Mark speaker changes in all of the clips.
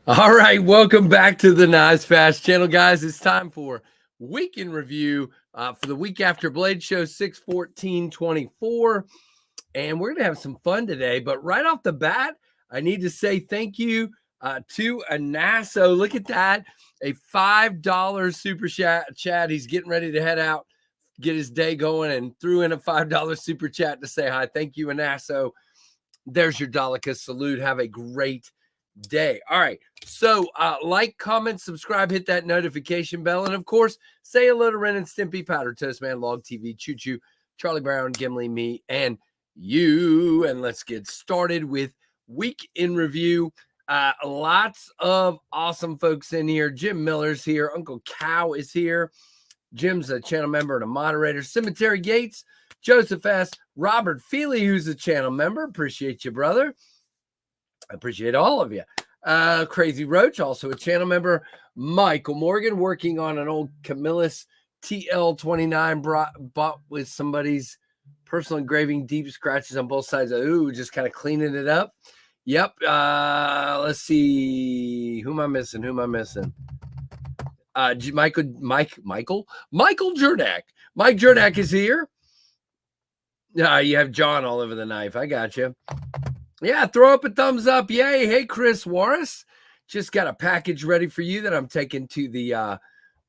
Speaker 1: All right, welcome back to the Nice Fast channel, guys. It's time for week in review for the week after Blade Show 6/14/24, and we're gonna have some fun today. But right off the bat, I need to say thank you to Anasso. Look at that, a $5 super chat. He's getting ready to head out, get his day going, and threw in a $5 super chat to say hi. Thank you, Anasso. There's your Dalika salute. Have a great day. All right. So like, comment, subscribe, hit that notification bell. And of course, say hello to Ren and Stimpy, Powder Toast Man, Log TV, Choo Choo, Charlie Brown, Gimli, me, and you. And let's get started with week in review. Lots of awesome folks in here. Jim Miller's here. Uncle Cow is here. Jim's a channel member and a moderator. Cemetery Gates, Joseph S., Robert Feely, who's a channel member. Appreciate you, brother. I appreciate all of you. Crazy Roach, also a channel member. Michael Morgan, working on an old Camillus TL29 bought with somebody's personal engraving, deep scratches on both sides. Ooh, just kind of cleaning it up. Yep. Let's see. Who am I missing? Michael Jernak. Mike Jernak is here. You have John all over the knife. I got you. Yeah, throw up a thumbs up. Yay. Hey, Chris Warris. Just got a package ready for you that I'm taking to the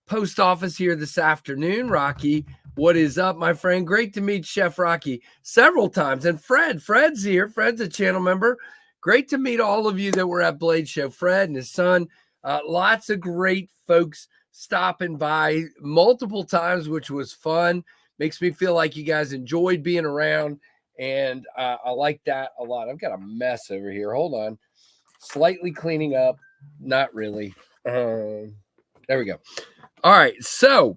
Speaker 1: post office here this afternoon. Rocky, what is up, my friend? Great to meet Chef Rocky several times. And Fred's here. Fred's a channel member. Great to meet all of you that were at Blade Show. Fred and his son. Lots of great folks stopping by multiple times, which was fun. Makes me feel like you guys enjoyed being around, and I like that a lot. I've got a mess over here. Hold on. Slightly cleaning up. Not really. There we go. All right. So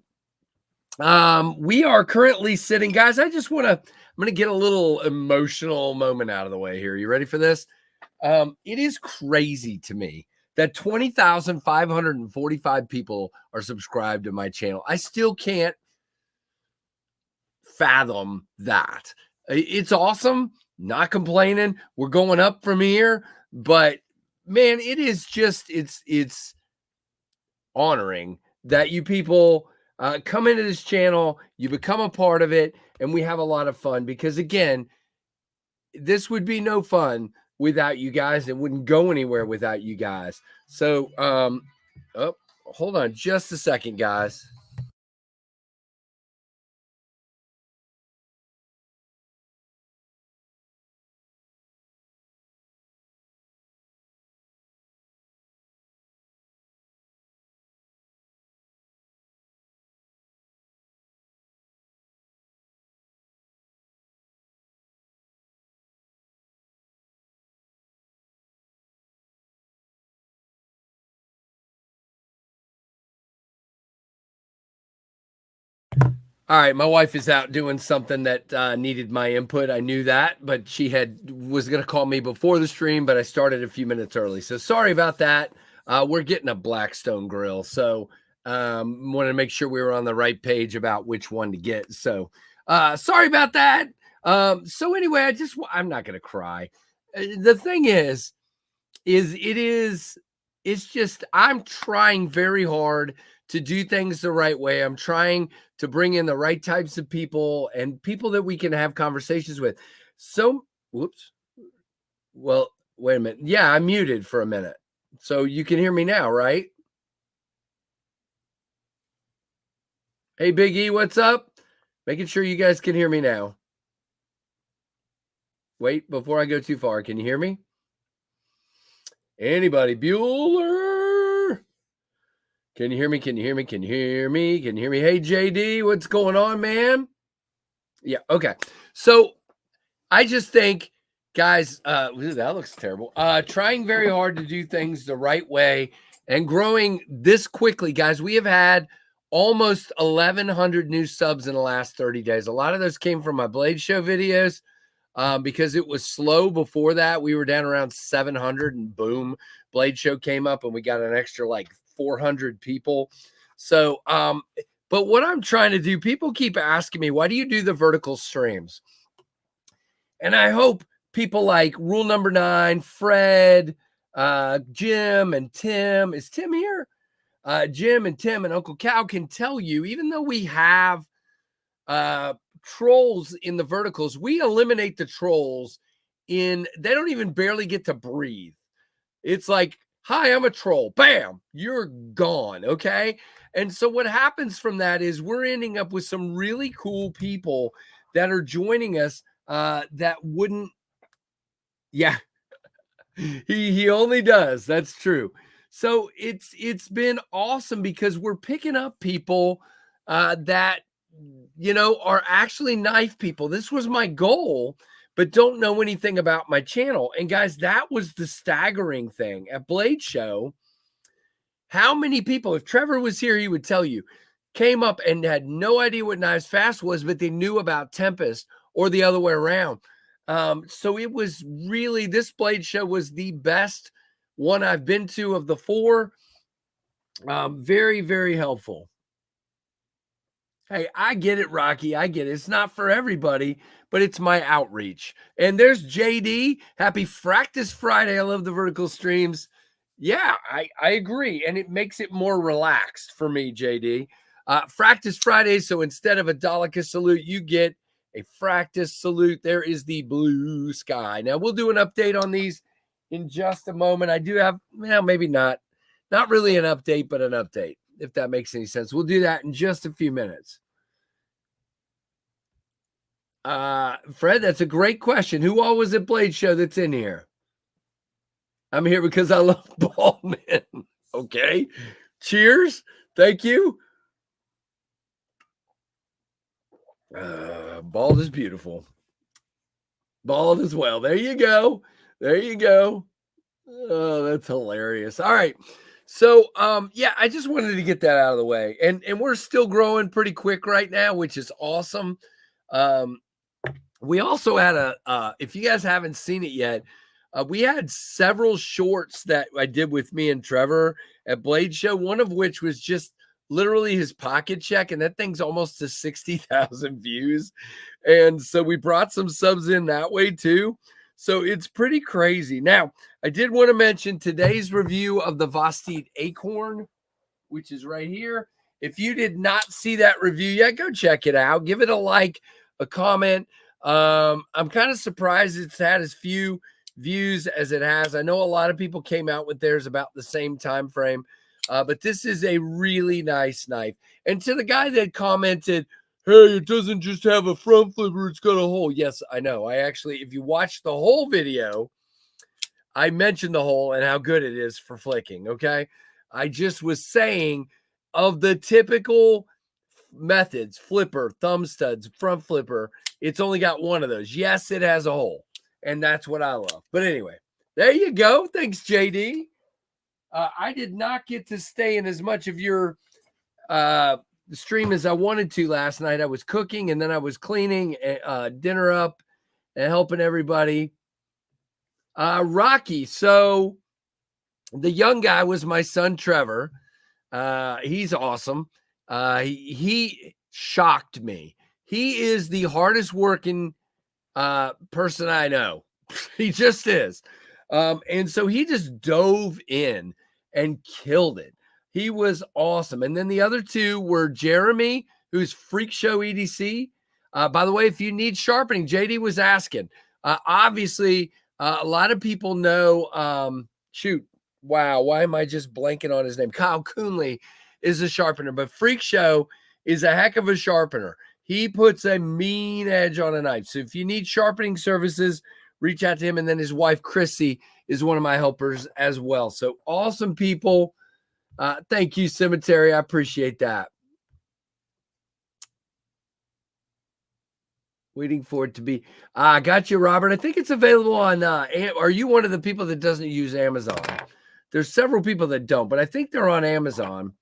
Speaker 1: we are currently sitting. Guys, I'm going to get a little emotional moment out of the way here. You ready for this? It is crazy to me that 20,545 people are subscribed to my channel. I still can't fathom that. It's awesome. Not complaining. We're going up from here, but man, it is just, it's honoring that you people come into this channel, you become a part of it, and we have a lot of fun because, again, this would be no fun without you guys. It wouldn't go anywhere without you guys. So, hold on just a second, guys. All right, my wife is out doing something that needed my input. I knew that, but she was going to call me before the stream, but I started a few minutes early. So sorry about that. We're getting a Blackstone grill, so wanted to make sure we were on the right page about which one to get. So sorry about that. So anyway, I'm not going to cry. The thing is it's just I'm trying very hard to do things the right way. I'm trying to bring in the right types of people and people that we can have conversations with. So, whoops. Well, wait a minute. Yeah, I'm muted for a minute. So you can hear me now, right? Hey, Big E, what's up? Making sure you guys can hear me now. Wait, before I go too far, can you hear me? Anybody? Bueller? Can you hear me? Can you hear me? Can you hear me? Can you hear me? Hey, JD, what's going on, man? Yeah, okay. So I just think, guys, that looks terrible. Trying very hard to do things the right way and growing this quickly, guys. We have had almost 1,100 new subs in the last 30 days. A lot of those came from my Blade Show videos because it was slow before that. We were down around 700 and boom, Blade Show came up and we got an extra like 400 people. So, but what I'm trying to do, people keep asking me, why do you do the vertical streams? And I hope people like Rule Number 9, Fred, Jim and Tim. Is Tim here? Jim and Tim and Uncle Cal can tell you, even though we have trolls in the verticals, we eliminate the trolls they don't even barely get to breathe. It's like, hi, I'm a troll. Bam, you're gone. Okay. And so what happens from that is we're ending up with some really cool people that are joining us that wouldn't. Yeah, he only does. That's true. So it's been awesome because we're picking up people that are actually knife people. This was my goal, but don't know anything about my channel. And guys, that was the staggering thing at Blade Show. How many people, if Trevor was here, he would tell you, came up and had no idea what Knives Fast was, but they knew about Tempest or the other way around. So it was really, this Blade Show was the best one I've been to of the four. Very, very helpful. Hey, I get it, Rocky. I get it. It's not for everybody, but it's my outreach. And there's JD. Happy Fractus Friday. I love the vertical streams. Yeah, I agree. And it makes it more relaxed for me, JD. Fractus Friday. So instead of a Daleka salute, you get a Fractus salute. There is the blue sky. Now, we'll do an update on these in just a moment. I do have, well, maybe not really an update, but an update, if that makes any sense. We'll do that in just a few minutes. Fred, that's a great question. Who all was at Blade Show that's in here? I'm here because I love Baldman. Okay. Cheers. Thank you. Bald is beautiful. Bald as well. There you go. There you go. Oh, that's hilarious. All right. So, yeah, I just wanted to get that out of the way. And we're still growing pretty quick right now, which is awesome. We also had if you guys haven't seen it yet, we had several shorts that I did with me and Trevor at Blade Show, one of which was just literally his pocket check, and that thing's almost to 60,000 views. And so we brought some subs in that way too. So it's pretty crazy. Now, I did want to mention today's review of the Vostite Acorn, which is right here. If you did not see that review yet, go check it out. Give it a like, a comment. I'm kind of surprised it's had as few views as it has. I know a lot of people came out with theirs about the same time frame, but this is a really nice knife. And to the guy that commented, hey, it doesn't just have a front flipper, it's got a hole. Yes, I know. I actually, if you watch the whole video, I mentioned the hole and how good it is for flicking, okay? I just was saying of the typical methods, flipper, thumb studs, front flipper, it's only got one of those. Yes, it has a hole, and that's what I love. But anyway, there you go. Thanks, JD. I did not get to stay in as much of your stream as I wanted to last night. I was cooking, and then I was cleaning dinner up and helping everybody. Rocky. So the young guy was my son, Trevor. He's awesome. He shocked me. He is the hardest working person I know. He just is. And so he just dove in and killed it. He was awesome. And then the other two were Jeremy, who's Freak Show EDC. By the way, if you need sharpening, JD was asking. Obviously, a lot of people know, wow, why am I just blanking on his name? Kyle Coonley is a sharpener, but Freak Show is a heck of a sharpener. He puts a mean edge on a knife. So if you need sharpening services, reach out to him. And then his wife, Chrissy, is one of my helpers as well. So awesome people. Thank you, Cemetery. I appreciate that. Waiting for it to be. I got you, Robert. I think it's available on. Are you one of the people that doesn't use Amazon? There's several people that don't, but I think they're on Amazon.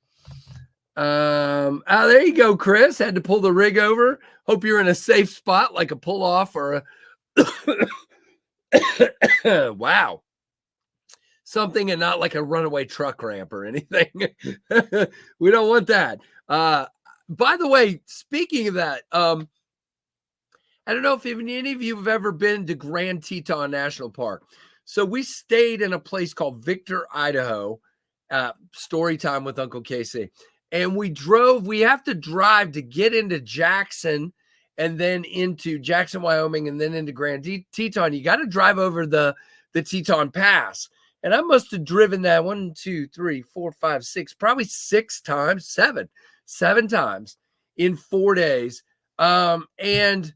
Speaker 1: There you go, Chris. Had to pull the rig over. Hope you're in a safe spot, like a pull off or a wow. Something and not like a runaway truck ramp or anything. We don't want that. By the way, speaking of that, I don't know if any of you have ever been to Grand Teton National Park. So we stayed in a place called Victor, Idaho, story time with Uncle Casey. And we have to drive to get into Jackson and then into Jackson, Wyoming, and then into Grand Teton. You got to drive over the Teton Pass. And I must have driven that 1, 2, 3, 4, 5, 6, probably 6 times, 7 times in 4 days. It's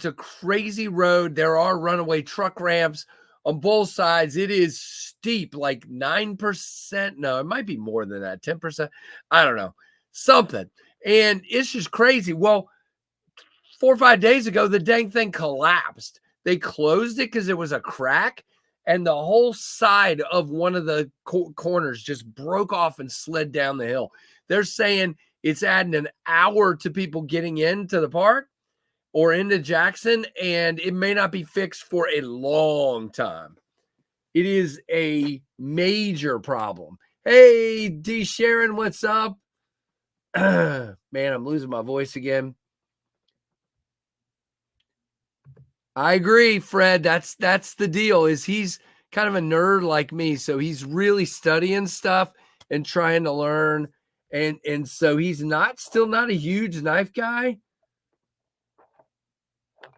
Speaker 1: a crazy road. There are runaway truck ramps on both sides. It is steep, like 9%. No, it might be more than that, 10%. I don't know, something. And it's just crazy. Well, 4 or 5 days ago, the dang thing collapsed. They closed it because it was a crack, and the whole side of one of the corners just broke off and slid down the hill. They're saying it's adding an hour to people getting into the park or into Jackson, and it may not be fixed for a long time. It is a major problem. Hey, D. Sharon, what's up? Man, I'm losing my voice again. I agree, Fred. That's the deal. Is he's kind of a nerd like me, so he's really studying stuff and trying to learn, and so he's still not a huge knife guy.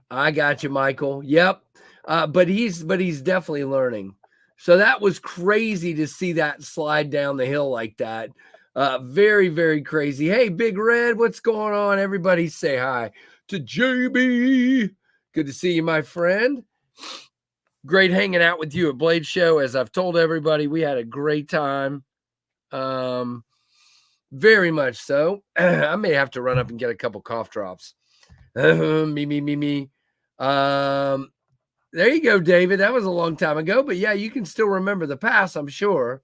Speaker 1: I got you, Michael. Yep, but he's definitely learning. So that was crazy to see that slide down the hill like that. Very, very crazy. Hey, Big Red, what's going on? Everybody say hi to JB. Good to see you, my friend. Great hanging out with you at Blade Show. As I've told everybody, we had a great time. Very much so. I may have to run up and get a couple cough drops. Me. There you go, David. That was a long time ago, but yeah, you can still remember the past, I'm sure.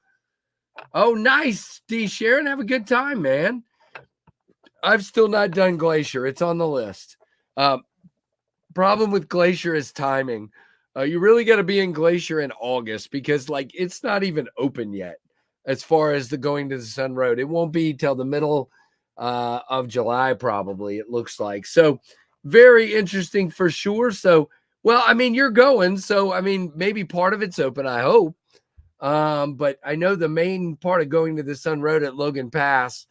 Speaker 1: Oh, nice, D. Sharon. Have a good time, man. I've still not done Glacier. It's on the list. Problem with Glacier is timing. You really got to be in Glacier in August because, like, it's not even open yet as far as the Going to the Sun Road. It won't be till the middle of July, probably, it looks like. So, very interesting for sure. So, well, I mean, you're going. So, I mean, maybe part of it's open, I hope. But I know the main part of Going to the Sun Road at Logan Pass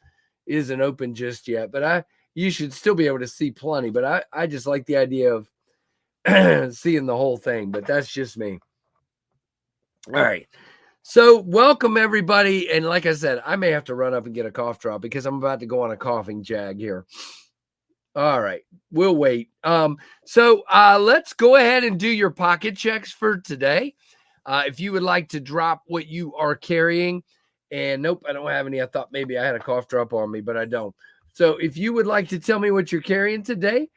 Speaker 1: isn't open just yet. But you should still be able to see plenty. But I just like the idea of seeing the whole thing. But that's just me. All right. So welcome, everybody. And like I said, I may have to run up and get a cough drop because I'm about to go on a coughing jag here. All right. We'll wait. So let's go ahead and do your pocket checks for today. If you would like to drop what you are carrying, and nope, I don't have any. I thought maybe I had a cough drop on me, but I don't. So if you would like to tell me what you're carrying today,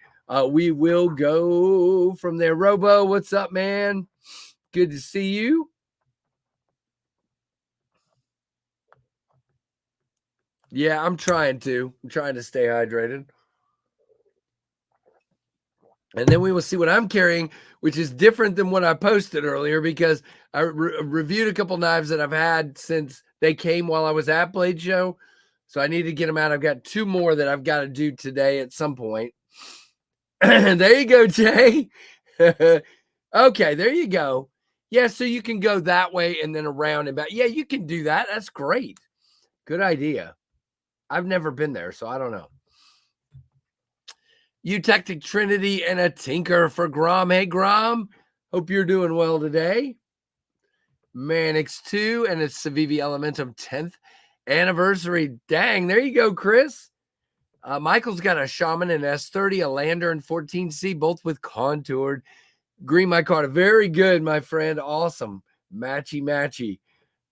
Speaker 1: we will go from there. Robo, what's up, man? Good to see you. Yeah, I'm trying to stay hydrated. And then we will see what I'm carrying, which is different than what I posted earlier because I reviewed a couple knives that I've had since they came while I was at Blade Show. So I need to get them out. I've got 2 more that I've got to do today at some point. There you go, Jay. Okay, there you go. Yeah, so you can go that way and then around and back. Yeah, you can do that. That's great. Good idea. I've never been there, so I don't know. Eutectic Trinity and a Tinker for Grom. Hey, Grom. Hope you're doing well today. Manix 2 and it's Civivi Elementum 10th anniversary. Dang, there you go, Chris. Michael's got a Shaman and S30, a Lander and 14C, both with contoured green micarta. Very good, my friend. Awesome. Matchy.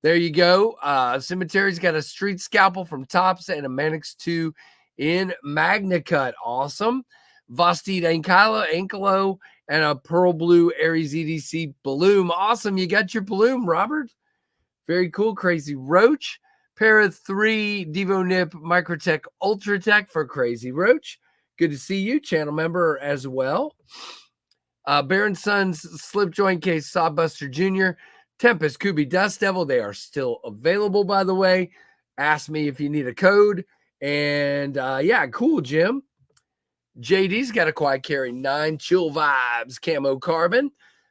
Speaker 1: There you go. Cemetery's got a Street Scalpel from Tops and a Manix 2 in Magna Cut. Awesome. Vostede Ankelo and a Pearl Blue Aries EDC Bloom. Awesome. You got your Bloom, Robert. Very cool. Crazy Roach. Para 3 Devo Nip Microtech Ultratech for Crazy Roach. Good to see you, channel member as well. Baron Sons Slip Joint Case Sawbuster Jr. Tempest Kubi Dust Devil. They are still available, by the way. Ask me if you need a code. And yeah, cool, Jim. JD's got a Quiet Carry 9 Chill Vibes Camo Carbon.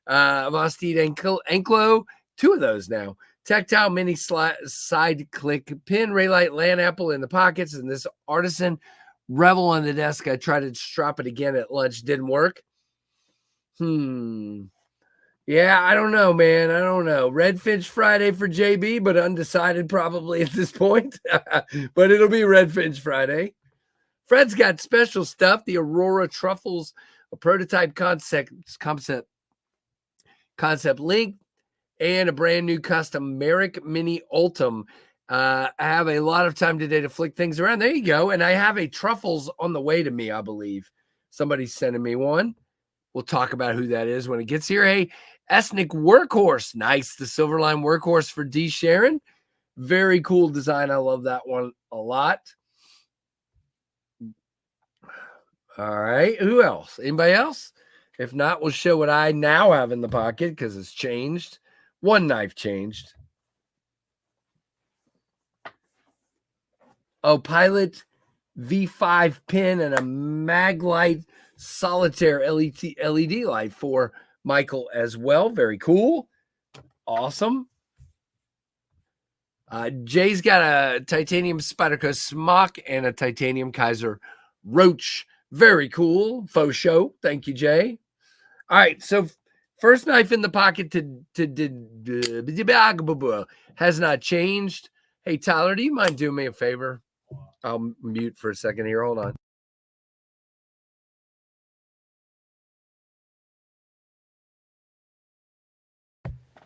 Speaker 1: Vostede Anklo, 2 of those now. Tactile mini side click pin, Raylight land apple in the pockets, and this artisan Revel on the desk. I tried to strap it again at lunch, didn't work. Yeah, I don't know, man. I don't know. Redfinch Friday for JB, but undecided probably at this point. But it'll be Redfinch Friday. Fred's got special stuff. The Aurora Truffles, a prototype concept link, and a brand new custom Merrick Mini Ultim. I have a lot of time today to flick things around. There you go. And I have a Truffles on the way to me, I believe. Somebody's sending me one. We'll talk about who that is when it gets here. Hey, Ethnic Workhorse. Nice. The Silverline Workhorse for D. Sharon. Very cool design. I love that one a lot. All right. Who else? Anybody else? If not, we'll show what I now have in the pocket because it's changed. One knife changed. Oh, Pilot V5 pin and a Maglite Solitaire LED light for Michael as well. Very cool. Awesome. Jay's got a titanium Spyderco Smock and a titanium Kaiser Roach. Very cool. Faux show. Thank you, Jay. All right. So first knife in the pocket has not changed. Hey, Tyler, do you mind doing me a favor? I'll mute for a second here. Hold on.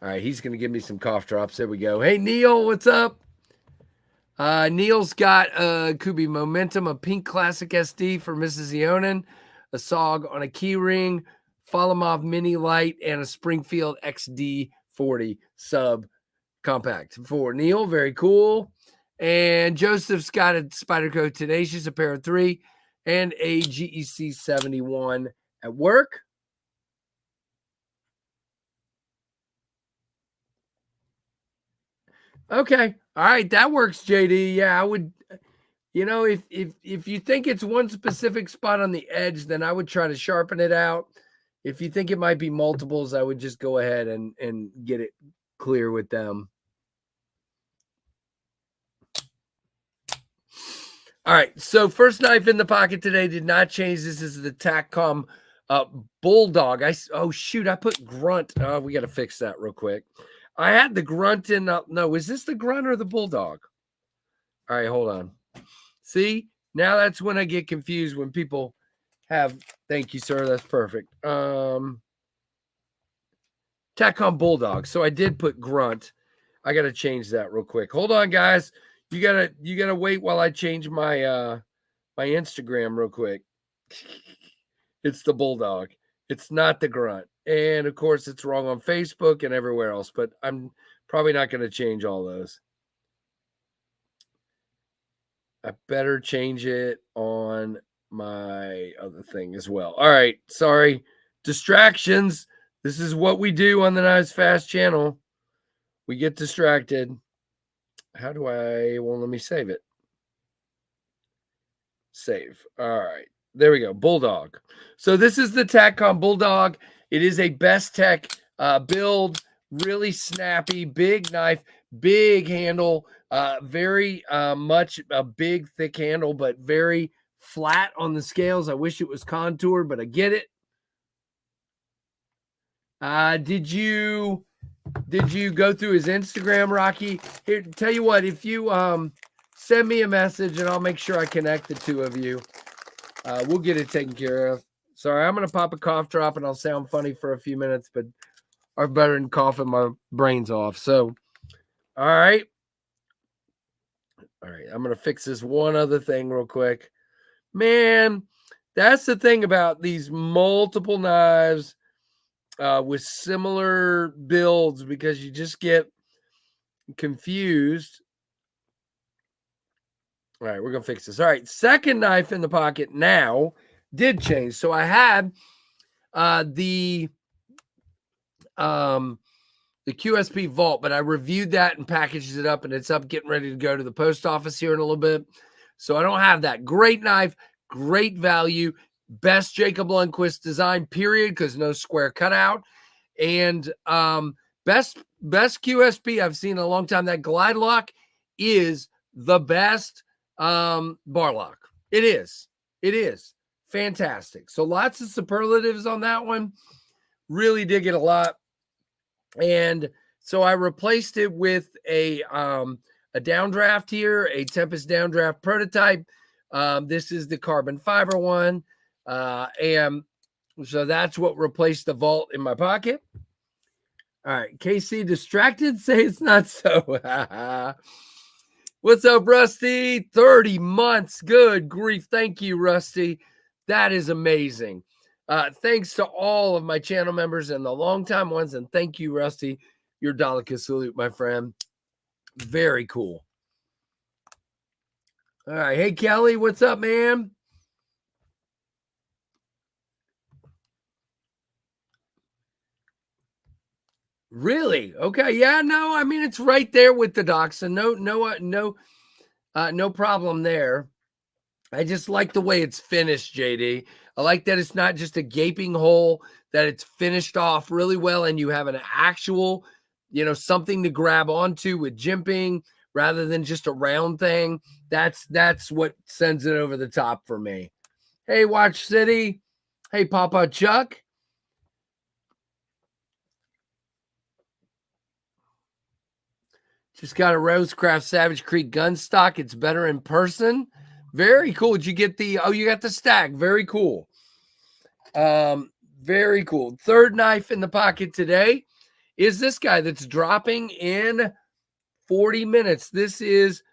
Speaker 1: All right, he's going to give me some cough drops. There we go. Hey, Neil, what's up? Neil's got a Kubi Momentum, a pink classic SD for Mrs. Eonin, a SOG on a key ring, Falamov mini light, and a Springfield XD40 sub compact for Neil. Very cool. And Joseph's got a Spyderco Tenacious, a pair of 3, and a GEC 71 at work. Okay. All right. That works, JD. Yeah, I would, if you think it's one specific spot on the edge, then I would try to sharpen it out. If you think it might be multiples, I would just go ahead and get it clear with them. All right. So first knife in the pocket today did not change. This is the TACCOM Bulldog. Oh, shoot. I put Grunt. We got to fix that real quick. I had the Grunt in. No, is this the Grunt or the Bulldog? All right, hold on. See, now that's when I get confused when people have. Thank you, sir. That's perfect. TACCOM Bulldog. So I did put Grunt. I got to change that real quick. Hold on, guys. You gotta wait while I change my my Instagram real quick. It's the Bulldog. It's not the Grunt. And of course, it's wrong on Facebook and everywhere else, but I'm probably not going to change all those. I better change it on my other thing as well. All right. Sorry. Distractions. This is what we do on the Knives Fast channel. We get distracted. How do I? Well, let me save it. Save. All right. There we go. Bulldog. So this is the TACCOM Bulldog. It is a Best Tech build. Really snappy, big knife, big handle, very much a big, thick handle, but very flat on the scales. I wish it was contoured, but I get it. Did you go through his Instagram, Rocky? Here, tell you what, if you send me a message and I'll make sure I connect the two of you. We'll get it taken care of. Sorry, I'm going to pop a cough drop and I'll sound funny for a few minutes, but I'm better than coughing my brains off. So, all right. All right, I'm going to fix this one other thing real quick. Man, that's the thing about these multiple knives with similar builds, because you just get confused. All right, we're going to fix this. All right, second knife in the pocket now did change. So I had the QSP Vault, but I reviewed that and packaged it up, and it's up getting ready to go to the post office here in a little bit. So I don't have that. Great knife, great value, best Jacob Lundquist design, period, because no square cutout. And best QSP I've seen in a long time. That glide lock is the best bar lock. It is fantastic. So lots of superlatives on that one. Really dig it a lot. And so I replaced it with a downdraft here, a Tempest downdraft prototype. This is the carbon fiber one. And so that's what replaced the Vault in my pocket. All right, KC distracted, say it's not so. What's up, Rusty? 30 months. Good grief. Thank you, Rusty. That is amazing. Thanks to all of my channel members and the longtime ones. And thank you, Rusty. Your Daleka salute, my friend. Very cool. All right. Hey, Kelly, what's up, man? Really? Okay. Yeah, no, I mean, it's right there with the Dachshund. No problem there. I just like the way it's finished, JD. I like that it's not just a gaping hole, that it's finished off really well, and you have an actual, something to grab onto with jimping rather than just a round thing. That's what sends it over the top for me. Hey, Watch City. Hey, Papa Chuck. Just got a Rosecraft Savage Creek gun stock. It's better in person. Very cool. Did you get you got the stack. Very cool. Very cool. Third knife in the pocket today is this guy that's dropping in 40 minutes. This is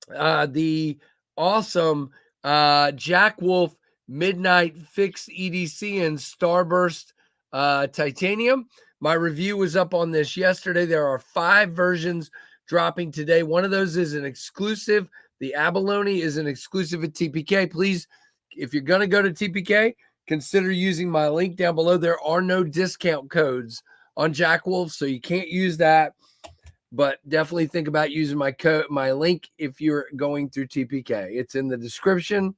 Speaker 1: the awesome Jack Wolf Midnight Fix EDC and Starburst Titanium. My review was up on this yesterday. There are 5 versions dropping today. One of those is an exclusive. The abalone is an exclusive at TPK. Please, if you're going to go to TPK, consider using my link down below. There are no discount codes on Jack Wolf, so you can't use that. But definitely think about using my link if you're going through TPK. It's in the description.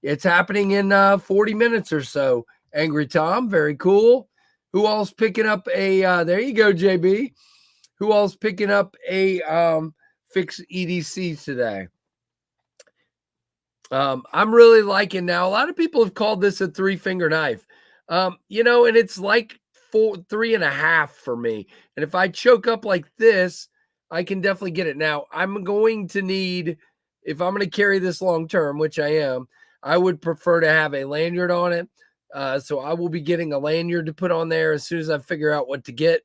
Speaker 1: It's happening in 40 minutes or so. Angry Tom, very cool. Who all's picking up a there you go, JB. Who all's picking up a Fix EDC today? I'm really liking now. A lot of people have called this a 3-finger knife. And it's like 3.5 for me. And if I choke up like this, I can definitely get it. Now, I'm going to need, if I'm going to carry this long term, which I am, I would prefer to have a lanyard on it. So I will be getting a lanyard to put on there as soon as I figure out what to get.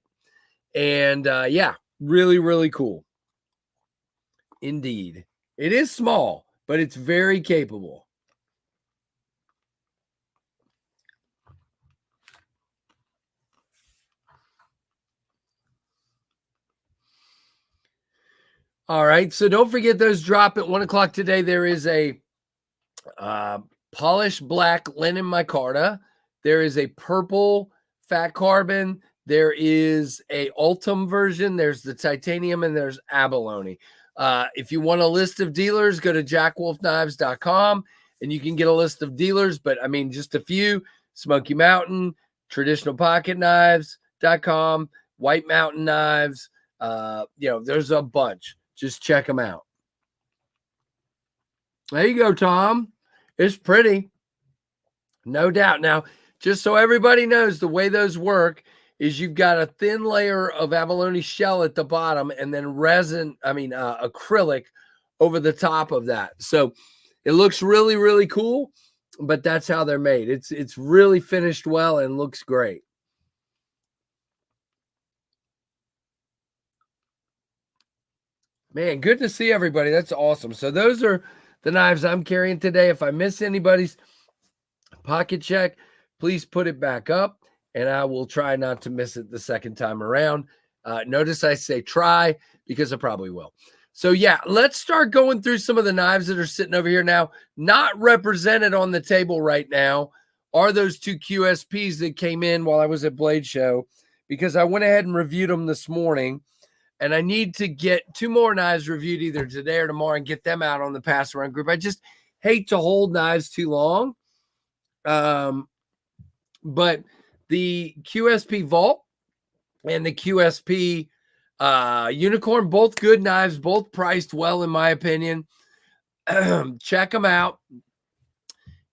Speaker 1: And yeah, really, really cool. Indeed. It is small, but it's very capable. All right. So don't forget those drop at 1 o'clock today. There is a polished black linen micarta. There is a purple fat carbon. There is a Ultim version. There's the titanium and there's abalone. If you want a list of dealers, go to jackwolfknives.com and you can get a list of dealers. But I mean, just a few: Smoky Mountain, Traditional Pocket Knives.com, White Mountain Knives. There's a bunch. Just check them out. There you go, Tom. It's pretty. No doubt. Now, just so everybody knows, the way those work is you've got a thin layer of abalone shell at the bottom and then acrylic over the top of that. So it looks really, really cool, but that's how they're made. It's really finished well and looks great. Man, good to see everybody. That's awesome. So those are the knives I'm carrying today. If I miss anybody's pocket check, please put it back up and I will try not to miss it the second time around. Notice I say try because I probably will. So yeah, let's start going through some of the knives that are sitting over here now. Not represented on the table right now are those 2 QSPs that came in while I was at Blade Show, because I went ahead and reviewed them this morning. And I need to get 2 more knives reviewed either today or tomorrow and get them out on the pass around group. I just hate to hold knives too long. But the QSP Vault and the QSP Unicorn, both good knives, both priced well, in my opinion. Check them out.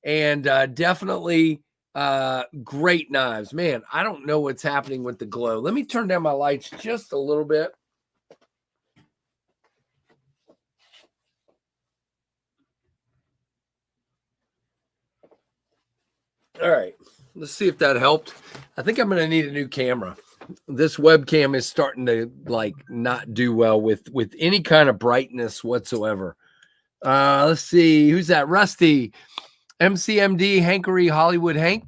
Speaker 1: And definitely great knives. Man, I don't know what's happening with the glow. Let me turn down my lights just a little bit. All right, let's see if that helped. I think I'm going to need a new camera. This webcam is starting to like not do well with any kind of brightness whatsoever. Let's see. Who's that? Rusty, MCMD, Hankery, Hollywood Hank,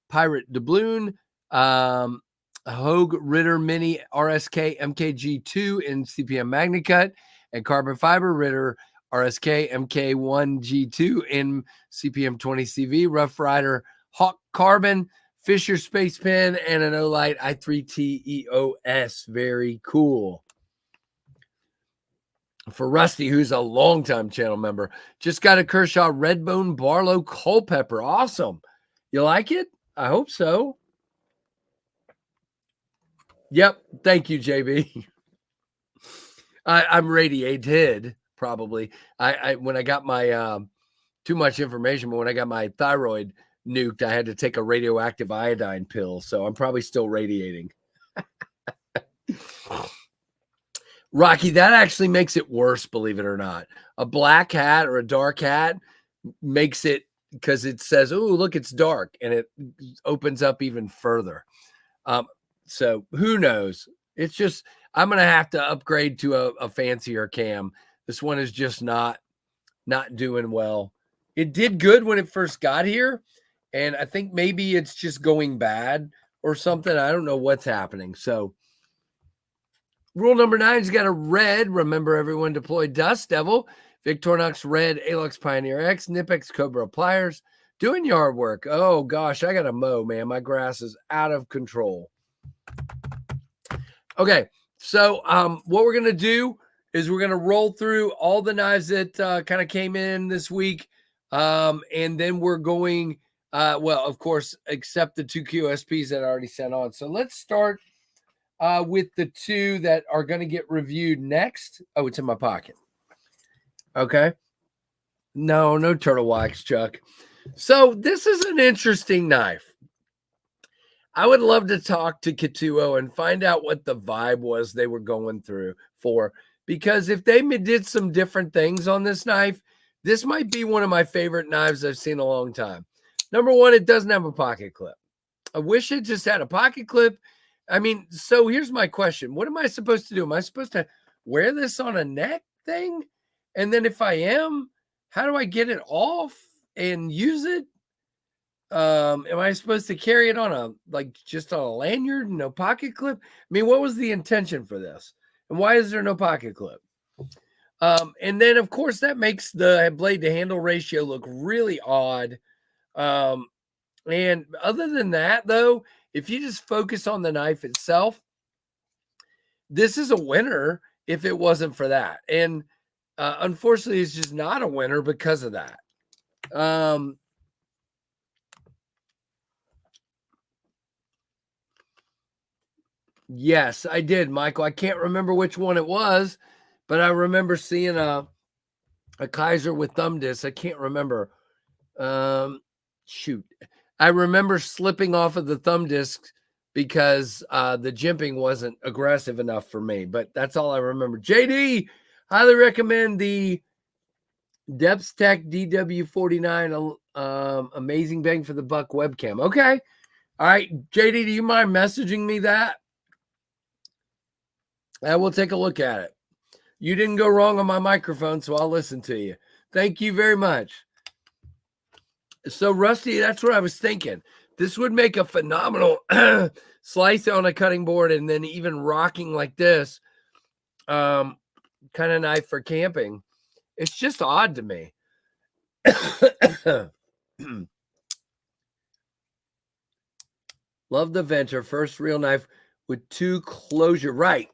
Speaker 1: Pirate Doubloon, Hogue Ritter Mini RSK MKG2 in CPM MagnaCut, and Carbon Fiber Ritter RSK MK1G2 in CPM 20 CV, Rough Rider Hawk Carbon, Fisher Space Pen, and an Olight i3T EOS. Very cool. For Rusty, who's a longtime channel member, just got a Kershaw Redbone Barlow Culpepper. Awesome. You like it? I hope so. Yep. Thank you, JB. I'm radiated, probably. I when I got my too much information, but when I got my thyroid nuked, I had to take a radioactive iodine pill. So I'm probably still radiating. Rocky, that actually makes it worse, believe it or not. A black hat or a dark hat makes it, because it says, oh, look, it's dark, and it opens up even further. So who knows? It's just, I'm going to have to upgrade to a fancier cam. This one is just not doing well. It did good when it first got here, and I think maybe it's just going bad or something. I don't know what's happening. So rule number 9's got a red. Remember, everyone deploy Dust Devil, Victorinox Red, Alux Pioneer X, Nipex Cobra Pliers, doing yard work. Oh gosh, I got to mow, man. My grass is out of control. Okay, so what we're going to do is we're going to roll through all the knives that kind of came in this week. And then we're going, well, of course, except the 2 QSPs that I already sent on. So let's start with the 2 that are going to get reviewed next. Oh, it's in my pocket. Okay. No turtle wax, Chuck. So this is an interesting knife. I would love to talk to Katuo and find out what the vibe was they were going through for, because if they did some different things on this knife, this might be one of my favorite knives I've seen in a long time. Number one, it doesn't have a pocket clip. I wish it just had a pocket clip. I mean, so here's my question. What am I supposed to do? Am I supposed to wear this on a neck thing? And then if I am, how do I get it off and use it? Am I supposed to carry it on just on a lanyard, no pocket clip? I mean, what was the intention for this? And why is there no pocket clip? And then of course that makes the blade to handle ratio look really odd. And other than that though, if you just focus on the knife itself, this is a winner if it wasn't for that. And unfortunately, it's just not a winner because of that. Yes, I did, Michael. I can't remember which one it was, but I remember seeing a Kaiser with thumb disc. I can't remember. Shoot. I remember slipping off of the thumb disc because the jimping wasn't aggressive enough for me, but that's all I remember. JD, highly recommend the Depths Tech DW49 amazing bang for the buck webcam. Okay. All right, JD, do you mind messaging me that? I will take a look at it. You didn't go wrong on my microphone, so I'll listen to you. Thank you very much. So, Rusty, that's what I was thinking. This would make a phenomenal slice on a cutting board, and then even rocking like this kind of knife for camping. It's just odd to me. Love the Venter, first real knife with 2 closure. Right.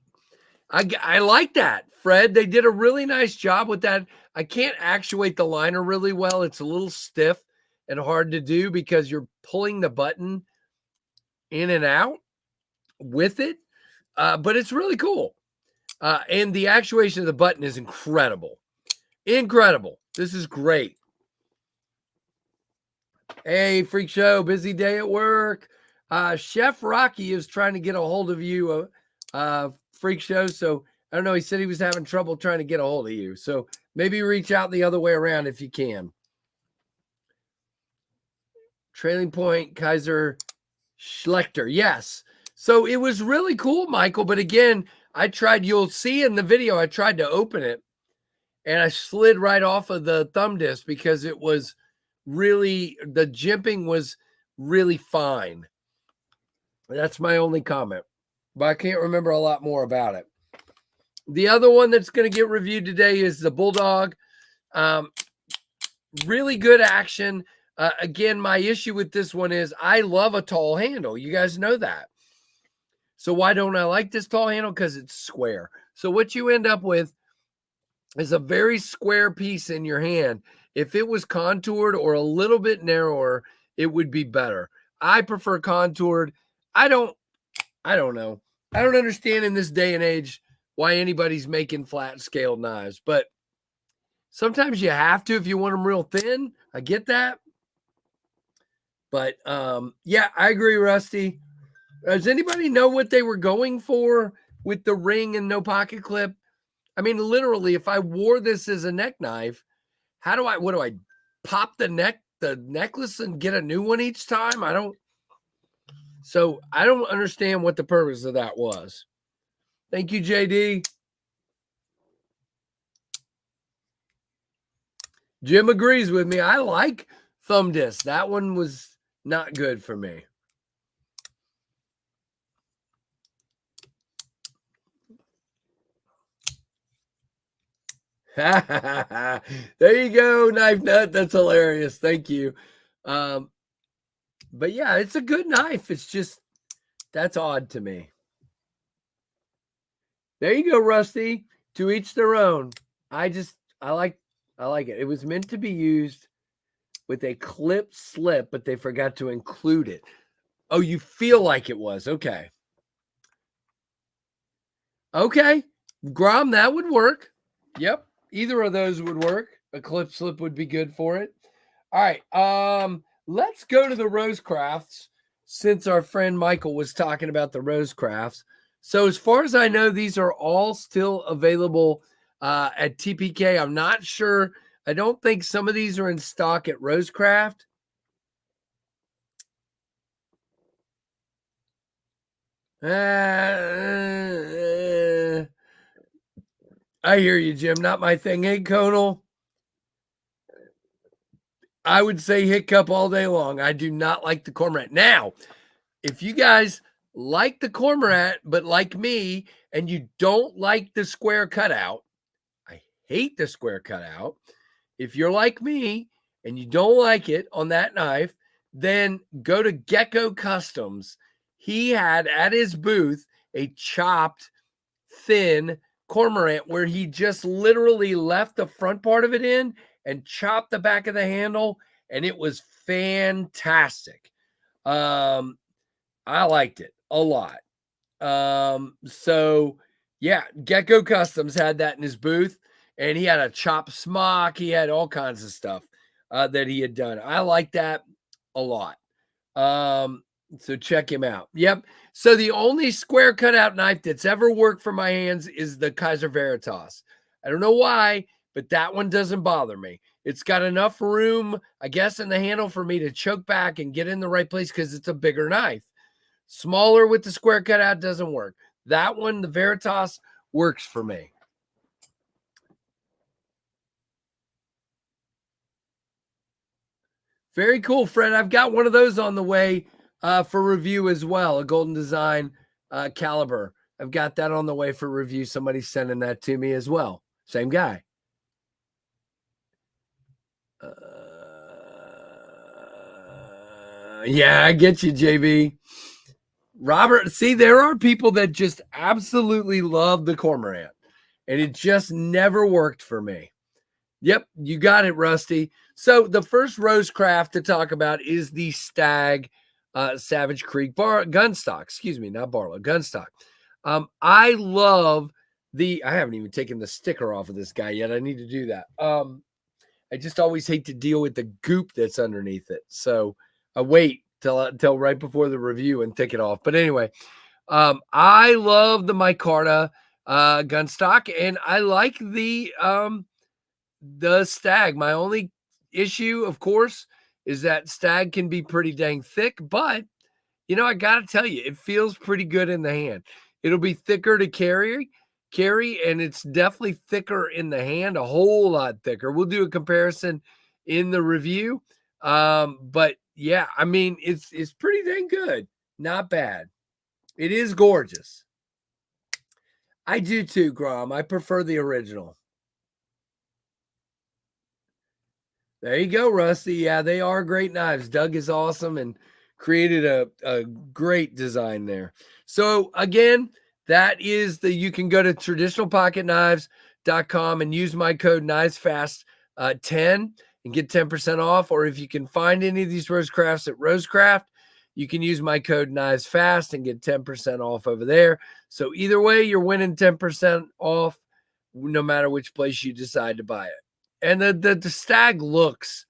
Speaker 1: I like that, Fred. They did a really nice job with that. I can't actuate the liner really well. It's a little stiff and hard to do because you're pulling the button in and out with it, but it's really cool. And the actuation of the button is incredible. Incredible. This is great. Hey, Freak Show, busy day at work. Chef Rocky is trying to get a hold of you, Freak Show. So I don't know. He said he was having trouble trying to get a hold of you. So maybe reach out the other way around if you can. Trailing Point, Kaiser Schlechter. Yes. So it was really cool, Michael. But again, you'll see in the video, I tried to open it and I slid right off of the thumb disc because it was really, the jimping was really fine. That's my only comment, but I can't remember a lot more about it. The other one that's going to get reviewed today is the Bulldog. Really good action. Again, my issue with this one is I love a tall handle. You guys know that. So why don't I like this tall handle? Because it's square. So what you end up with is a very square piece in your hand. If it was contoured or a little bit narrower, it would be better. I prefer contoured. I don't know. I don't understand in this day and age why anybody's making flat scaled knives, but sometimes you have to if you want them real thin. I get that. But yeah, I agree, Rusty. Does anybody know what they were going for with the ring and no pocket clip? I mean, literally, if I wore this as a neck knife, what do I pop the necklace and get a new one each time? I don't understand what the purpose of that was. Thank you, JD. Jim agrees with me. I like thumb disc. That one was not good for me. There you go, Knife Nut. That's hilarious. Thank you. But yeah, it's a good knife. It's just, that's odd to me. There you go, Rusty. To each their own. I like it. It was meant to be used with a clip slip, but they forgot to include it. Oh, you feel like it was. Okay. Okay. Grom, that would work. Yep. Either of those would work. A clip slip would be good for it. All right. Let's go to the Rose Crafts since our friend Michael was talking about the Rose Crafts. So as far as I know, these are all still available at TPK. I'm not sure. I don't think some of these are in stock at Rosecraft. I hear you, Jim. Not my thing. Hey, Conal. I would say hiccup all day long. I do not like the Cormorant. Now, if you guys like the Cormorant, but like me, and you don't like the square cutout, I hate the square cutout. If you're like me and you don't like it on that knife, then go to Gecko Customs. He had at his booth a chopped, thin Cormorant where he just literally left the front part of it in and chopped the back of the handle, and it was fantastic. I liked it a lot. So yeah, Gecko Customs had that in his booth, and he had a chopped smock. He had all kinds of stuff that he had done. I like that a lot. So check him out. Yep. So the only square cutout knife that's ever worked for my hands is the Kaiser Veritas. I don't know why, but that one doesn't bother me. It's got enough room, I guess, in the handle for me to choke back and get in the right place because it's a bigger knife. Smaller with the square cutout doesn't work. That one, the Veritas, works for me. Very cool, Fred. I've got one of those on the way for review as well, a Golden Design caliber. I've got that on the way for review. Somebody's sending that to me as well. Same guy. Yeah, I get you, JB. Robert, see, there are people that just absolutely love the Cormorant, and it just never worked for me. Yep, you got it, Rusty. So the first Rosecraft to talk about is the Stag Savage Creek gun stock. Excuse me, not Barlow, gun stock. I love I haven't even taken the sticker off of this guy yet. I need to do that. I just always hate to deal with the goop that's underneath it. So I wait till right before the review and take it off. But anyway, I love the micarta gun stock, and I like the stag. My only issue, of course, is that stag can be pretty dang thick, but I got to tell you, it feels pretty good in the hand. It'll be thicker to carry, and it's definitely thicker in the hand, a whole lot thicker. We'll do a comparison in the review. But yeah, I mean, it's pretty dang good. Not bad. It is gorgeous. I do too, Grom. I prefer the original. There you go, Rusty. Yeah, they are great knives. Doug is awesome and created a great design there. So again, that is you can go to traditionalpocketknives.com and use my code KnivesFast10 and get 10% off. Or if you can find any of these Rosecrafts at Rosecraft, you can use my code KnivesFast and get 10% off over there. So either way, you're winning 10% off no matter which place you decide to buy it. And the stag looks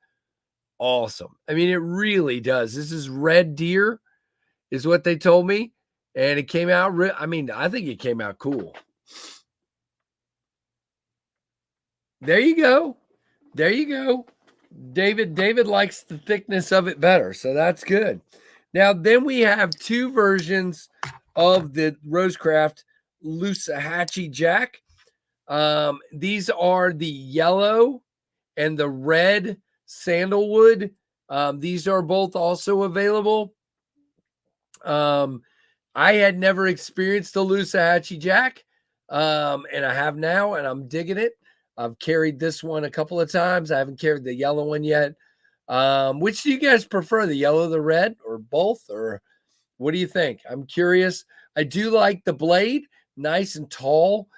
Speaker 1: awesome. I mean, it really does. This is red deer is what they told me. And it came out, I think it came out cool. There you go. There you go. David likes the thickness of it better. So that's good. Now, then we have two versions of the Rosecraft Loosahatchee Jack. These are the yellow and the red sandalwood. These are both also available. I had never experienced the Loosahatchee Jack, and I have now, and I'm digging it. I've carried this one a couple of times. I haven't carried the yellow one yet. Which do you guys prefer, the yellow, the red, or both? Or what do you think? I'm curious. I do like the blade, nice and tall.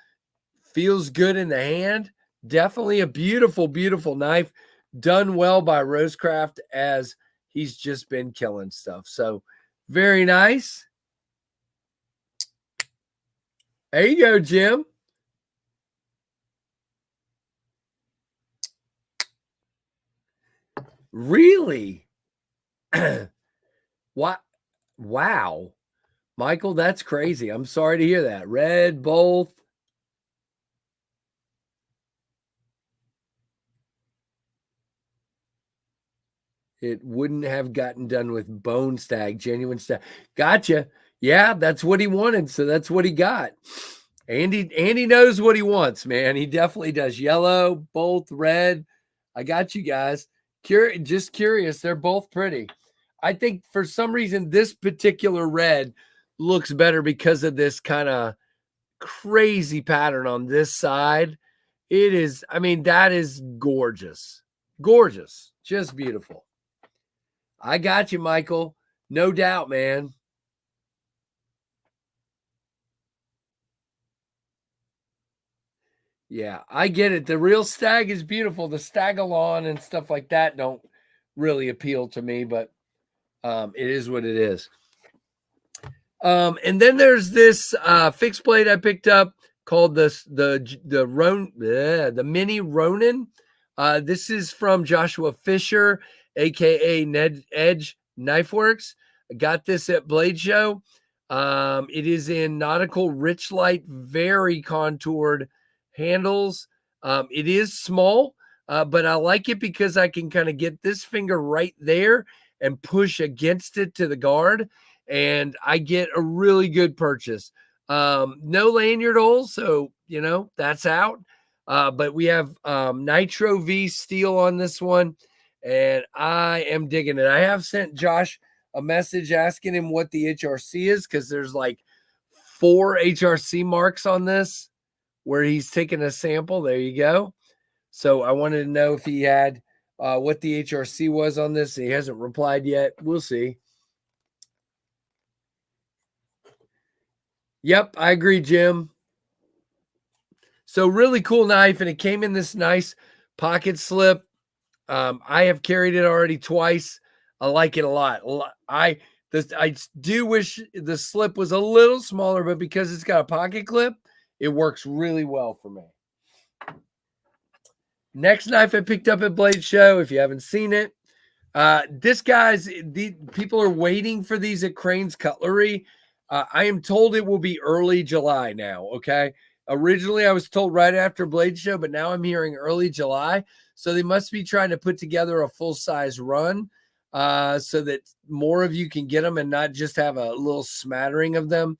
Speaker 1: Feels good in the hand. Definitely a beautiful, beautiful knife. Done well by Rosecraft, as he's just been killing stuff. So very nice. There you go, Jim. Really? What? Wow. Michael, that's crazy. I'm sorry to hear that. Red, both. It wouldn't have gotten done with bone stag, genuine stag. Gotcha. Yeah, that's what he wanted. So that's what he got. Andy knows what he wants, man. He definitely does. Yellow, both red. I got you guys. Just curious. They're both pretty. I think for some reason this particular red looks better because of this kind of crazy pattern on this side. It is, that is gorgeous. Gorgeous. Just beautiful. I got you, Michael. No doubt, man. Yeah, I get it. The real stag is beautiful. The stagalon and stuff like that don't really appeal to me, but it is what it is. And then there's this fixed blade I picked up called the Mini Ronin. This is from Joshua Fisher, aka Ned Edge Knife Works. I got this at Blade Show. It is in nautical rich light, very contoured handles. It is small, but I like it because I can kind of get this finger right there and push against it to the guard, and I get a really good purchase. No lanyard holes, so that's out. But we have Nitro V steel on this one, and I am digging it. I have sent Josh a message asking him what the HRC is, because there's like 4 HRC marks on this where he's taking a sample. There you go. So I wanted to know if he had what the HRC was on this. He hasn't replied yet. We'll see. Yep, I agree, Jim. So really cool knife, and it came in this nice pocket slip. I have carried it already twice. I like it a lot. I do wish the slip was a little smaller, but because it's got a pocket clip, it works really well for me. Next knife I picked up at Blade Show, if you haven't seen it, this guy's, the people are waiting for these at Crane's Cutlery. I am told it will be early July now. Okay. Originally, I was told right after Blade Show, but now I'm hearing early July. So they must be trying to put together a full size run so that more of you can get them and not just have a little smattering of them.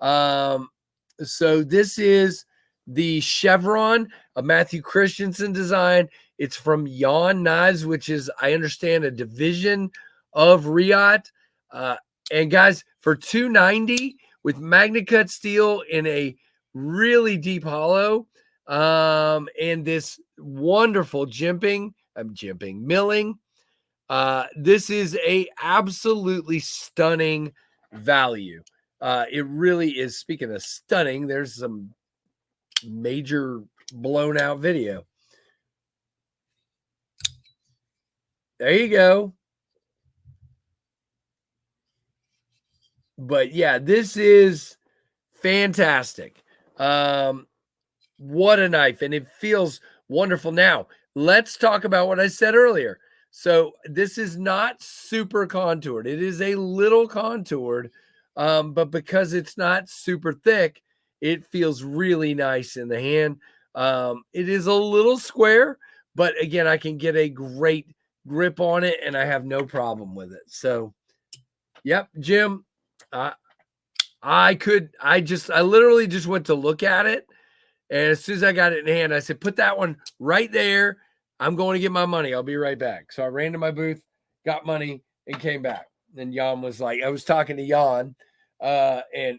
Speaker 1: So this is the Chevron, a Matthew Christensen design. It's from Yon Knives, which is, I understand, a division of Riot. And guys, for $290 with Magna Cut steel in a really deep hollow, and this wonderful milling. This is a absolutely stunning value. It really is. Speaking of stunning, there's some major blown out video. There you go. But yeah, this is fantastic. What a knife, and it feels wonderful. Now, let's talk about what I said earlier. So this is not super contoured. It is a little contoured, but because it's not super thick, it feels really nice in the hand. It is a little square, but again, I can get a great grip on it, and I have no problem with it. So, yep, Jim, I literally just went to look at it. And as soon as I got it in hand, I said, put that one right there. I'm going to get my money. I'll be right back. So I ran to my booth, got money, and came back. And Jan was like, I was talking to Jan, and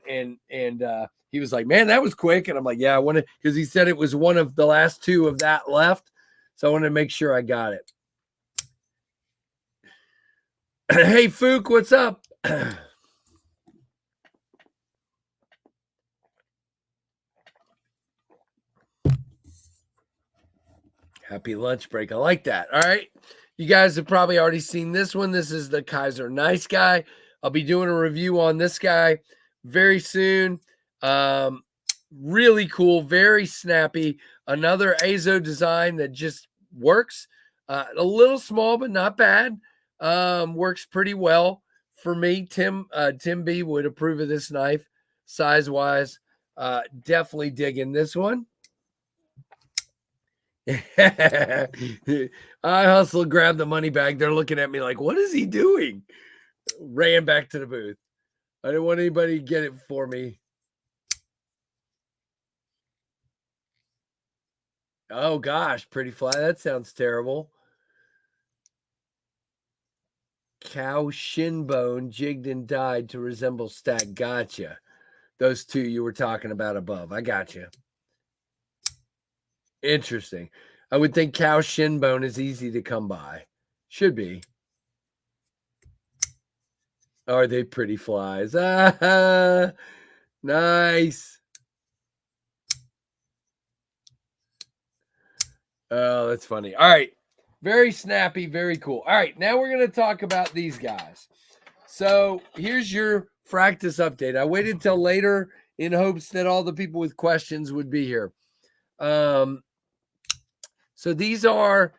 Speaker 1: he was like, man, that was quick. And I'm like, yeah, I want to, because he said it was one of the last two of that left. So I wanted to make sure I got it. Hey, Fook, what's up? Happy lunch break. I like that. All right. You guys have probably already seen this one. This is the Kaiser Nice Guy. I'll be doing a review on this guy very soon. Really cool, very snappy. Another Azo design that just works. A little small, but not bad. Works pretty well for me. Tim B would approve of this knife size-wise. Definitely digging this one. I hustle, grab the money bag. They're looking at me like, what is he doing? Ran back to the booth. I didn't want anybody to get it for me. Oh gosh, pretty fly. That sounds terrible. Cow shin bone jigged and dyed to resemble stack. Gotcha. Those two you were talking about above. I gotcha. Interesting. I would think cow shin bone is easy to come by. Should be. Are they pretty flies? Ah, nice. Oh, that's funny. All right. Very snappy, very cool. All right, now we're going to talk about these guys. So here's your Fractus update. I waited till later in hopes that all the people with questions would be here. So these are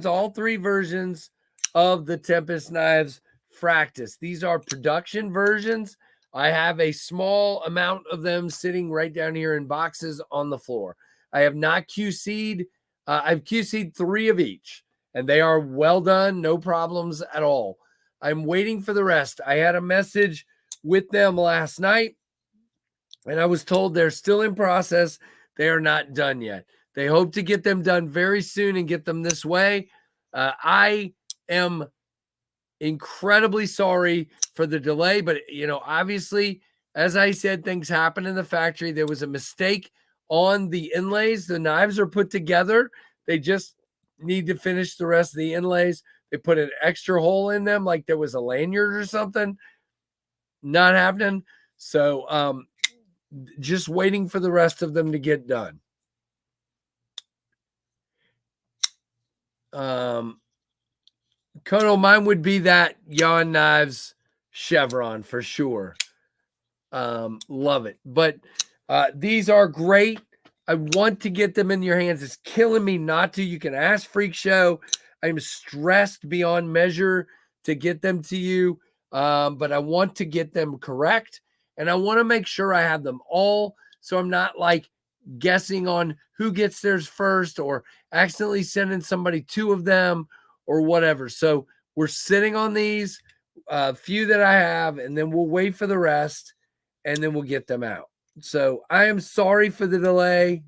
Speaker 1: all three versions of the Tempest Knives Fractus. These are production versions. I have a small amount of them sitting right down here in boxes on the floor. I have not QC'd. I've QC'd 3 of each, and they are well done. No problems at all. I'm waiting for the rest. I had a message with them last night, and I was told they're still in process. They are not done yet. They hope to get them done very soon and get them this way. I am incredibly sorry for the delay, but obviously, as I said, things happen in the factory. There was a mistake on the inlays. The knives are put together. They just need to finish the rest of the inlays. They put an extra hole in them like there was a lanyard or something. Not happening. So just waiting for the rest of them to get done. Kono, mine would be that Yon Knives chevron for sure. Love it. But these are great. I want to get them in your hands. It's killing me not to. You can ask Freak Show. I'm stressed beyond measure to get them to you, but I want to get them correct, and I want to make sure I have them all, so I'm not like guessing on who gets theirs first or accidentally sending somebody 2 of them or whatever. So we're sitting on these few that I have, and then we'll wait for the rest, and then we'll get them out. So I am sorry for the delay.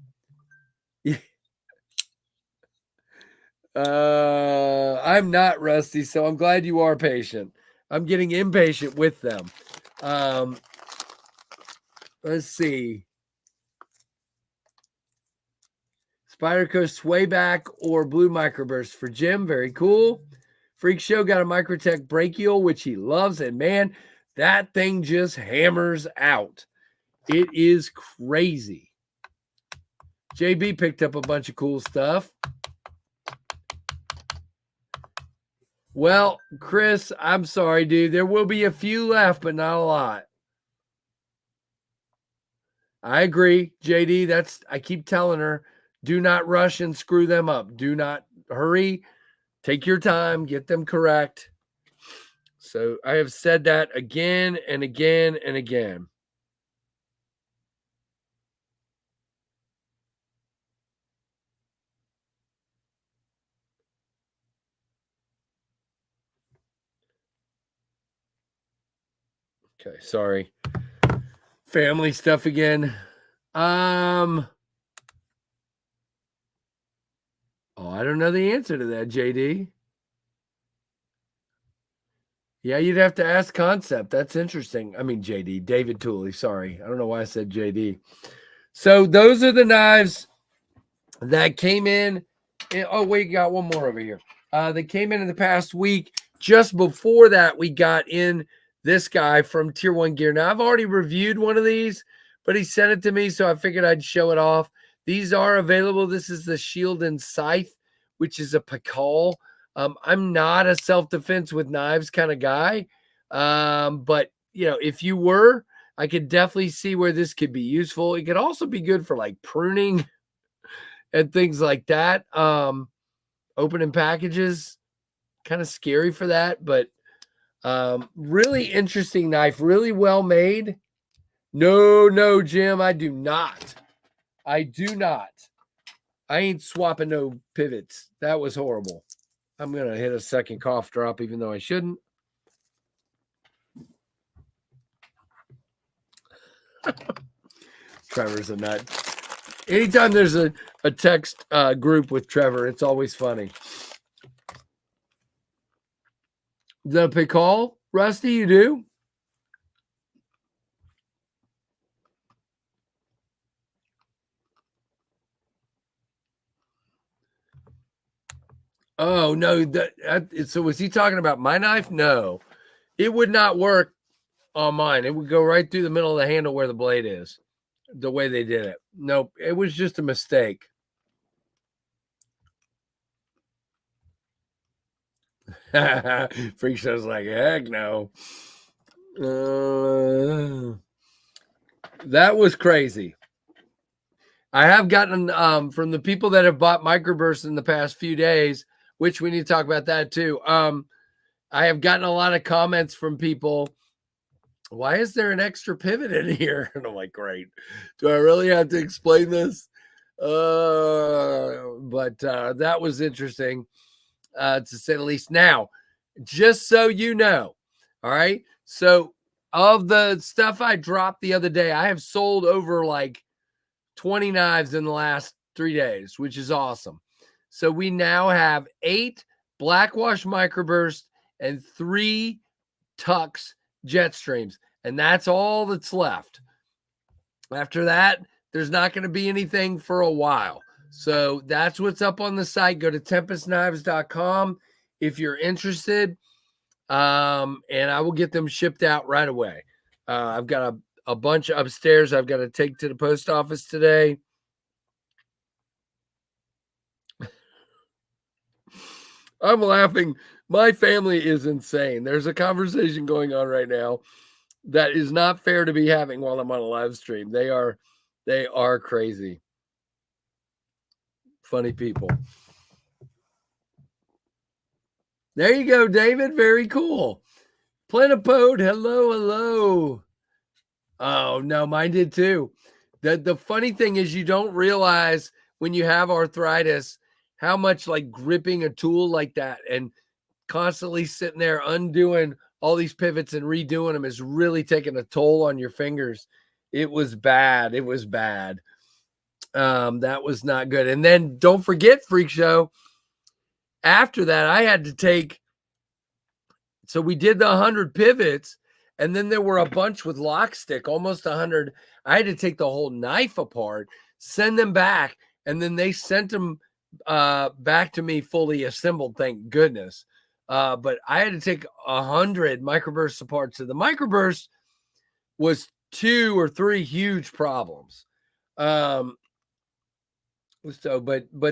Speaker 1: I'm not Rusty, so I'm glad you are patient. I'm getting impatient with them. Let's see. Spider Coast Swayback or Blue Microburst for Jim. Very cool. Freak Show got a Microtech brachial, which he loves. And man, that thing just hammers out. It is crazy. JB picked up a bunch of cool stuff. Well, Chris, I'm sorry, dude. There will be a few left, but not a lot. I agree, JD. I keep telling her, do not rush and screw them up. Do not hurry. Take your time. Get them correct. So I have said that again and again and again. Okay, sorry. Family stuff again. Oh, I don't know the answer to that, JD. Yeah, you'd have to ask Concept. That's interesting. I mean, JD, David Tooley. Sorry. I don't know why I said JD. So those are the knives that came in. Oh, wait, got one more over here. They came in the past week. Just before that, we got in this guy from Tier 1 Gear. Now, I've already reviewed one of these, but he sent it to me, so I figured I'd show it off. These are available. This is the Shield and Scythe, which is a Pakal. I'm not a self-defense with knives kind of guy, but, you know, if you were, I could definitely see where this could be useful. It could also be good for, like, pruning and things like that. Opening packages, kind of scary for that, but really interesting knife, really well made. No, Jim, I do not. I ain't swapping no pivots. That was horrible. I'm going to hit a second cough drop, even though I shouldn't. Trevor's a nut. Anytime there's a text group with Trevor, it's always funny. The Pakal, Rusty, you do? Oh, no. So was he talking about my knife? No. It would not work on mine. It would go right through the middle of the handle where the blade is, the way they did it. Nope. It was just a mistake. Freak Show's like, heck no. That was crazy. I have gotten from the people that have bought microbursts in the past few days, which we need to talk about that too. I have gotten a lot of comments from people. Why is there an extra pivot in here? And I'm like, great. Do I really have to explain this? But that was interesting, to say the least. Now, just so you know, all right. So of the stuff I dropped the other day, I have sold over like 20 knives in the last 3 days, which is awesome. So we now have 8 Blackwash Microburst and 3 Tux Jetstreams, and that's all that's left. After that, there's not going to be anything for a while. So that's what's up on the site. Go to tempestknives.com if you're interested, and I will get them shipped out right away. I've got a bunch upstairs I've got to take to the post office today. I'm laughing. My family is insane. There's a conversation going on right now that is not fair to be having while I'm on a live stream. They are crazy. Funny people. There you go, David. Very cool. Plenipode, hello. Oh no, mine did too. The funny thing is you don't realize when you have arthritis how much like gripping a tool like that and constantly sitting there undoing all these pivots and redoing them is really taking a toll on your fingers. It was bad. It was bad. That was not good. And then don't forget, Freak Show. After that, I had to take. So we did the 100 pivots, and then there were a bunch with lock stick, almost 100. I had to take the whole knife apart, send them back, and then they sent them back to me fully assembled. Thank goodness. But I had to take 100 microbursts apart. So the microburst was 2 or 3 huge problems. But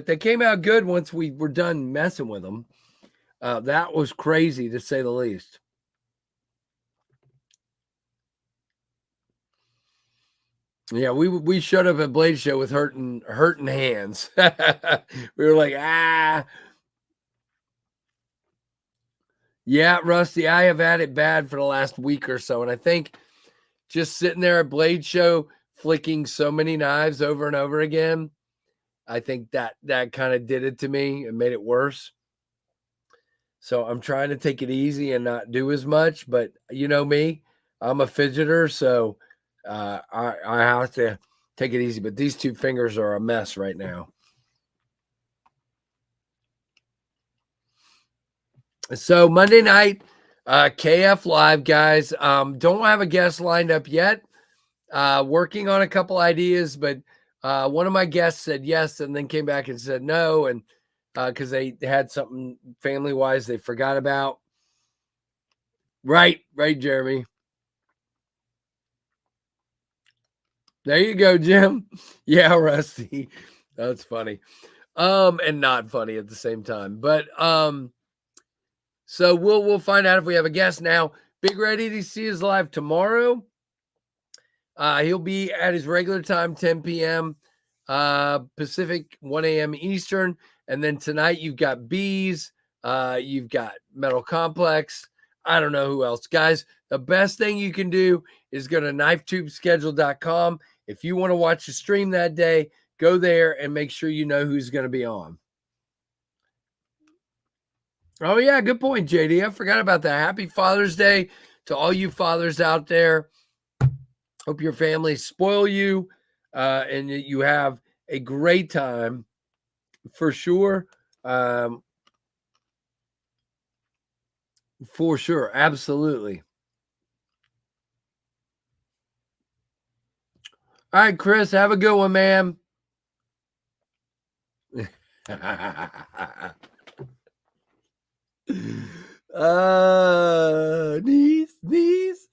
Speaker 1: they came out good once we were done messing with them. That was crazy to say the least. Yeah, we showed up at Blade Show with hurting hands. We were like, yeah, Rusty, I have had it bad for the last week or so, and I think just sitting there at Blade Show flicking so many knives over and over again, I think that kind of did it to me and made it worse. So I'm trying to take it easy and not do as much, but you know me, I'm a fidgeter, so I have to take it easy. But these 2 fingers are a mess right now. So Monday night, KF Live, guys. Don't have a guest lined up yet. Working on a couple ideas, but one of my guests said yes and then came back and said no, and because they had something family wise they forgot about. Right, Jeremy. There you go, Jim. Yeah, Rusty. That's funny. And not funny at the same time. But so we'll find out if we have a guest now. Big Red EDC is live tomorrow. He'll be at his regular time, 10 p.m. Pacific, 1 a.m. Eastern. And then tonight you've got Bees, you've got Metal Complex. I don't know who else. Guys, the best thing you can do is go to knifetubeschedule.com. If you want to watch the stream that day, go there and make sure you know who's going to be on. Oh, yeah, good point, JD. I forgot about that. Happy Father's Day to all you fathers out there. Hope your families spoil you and you have a great time for sure. For sure. Absolutely. All right, Chris, have a good one, man. Knees.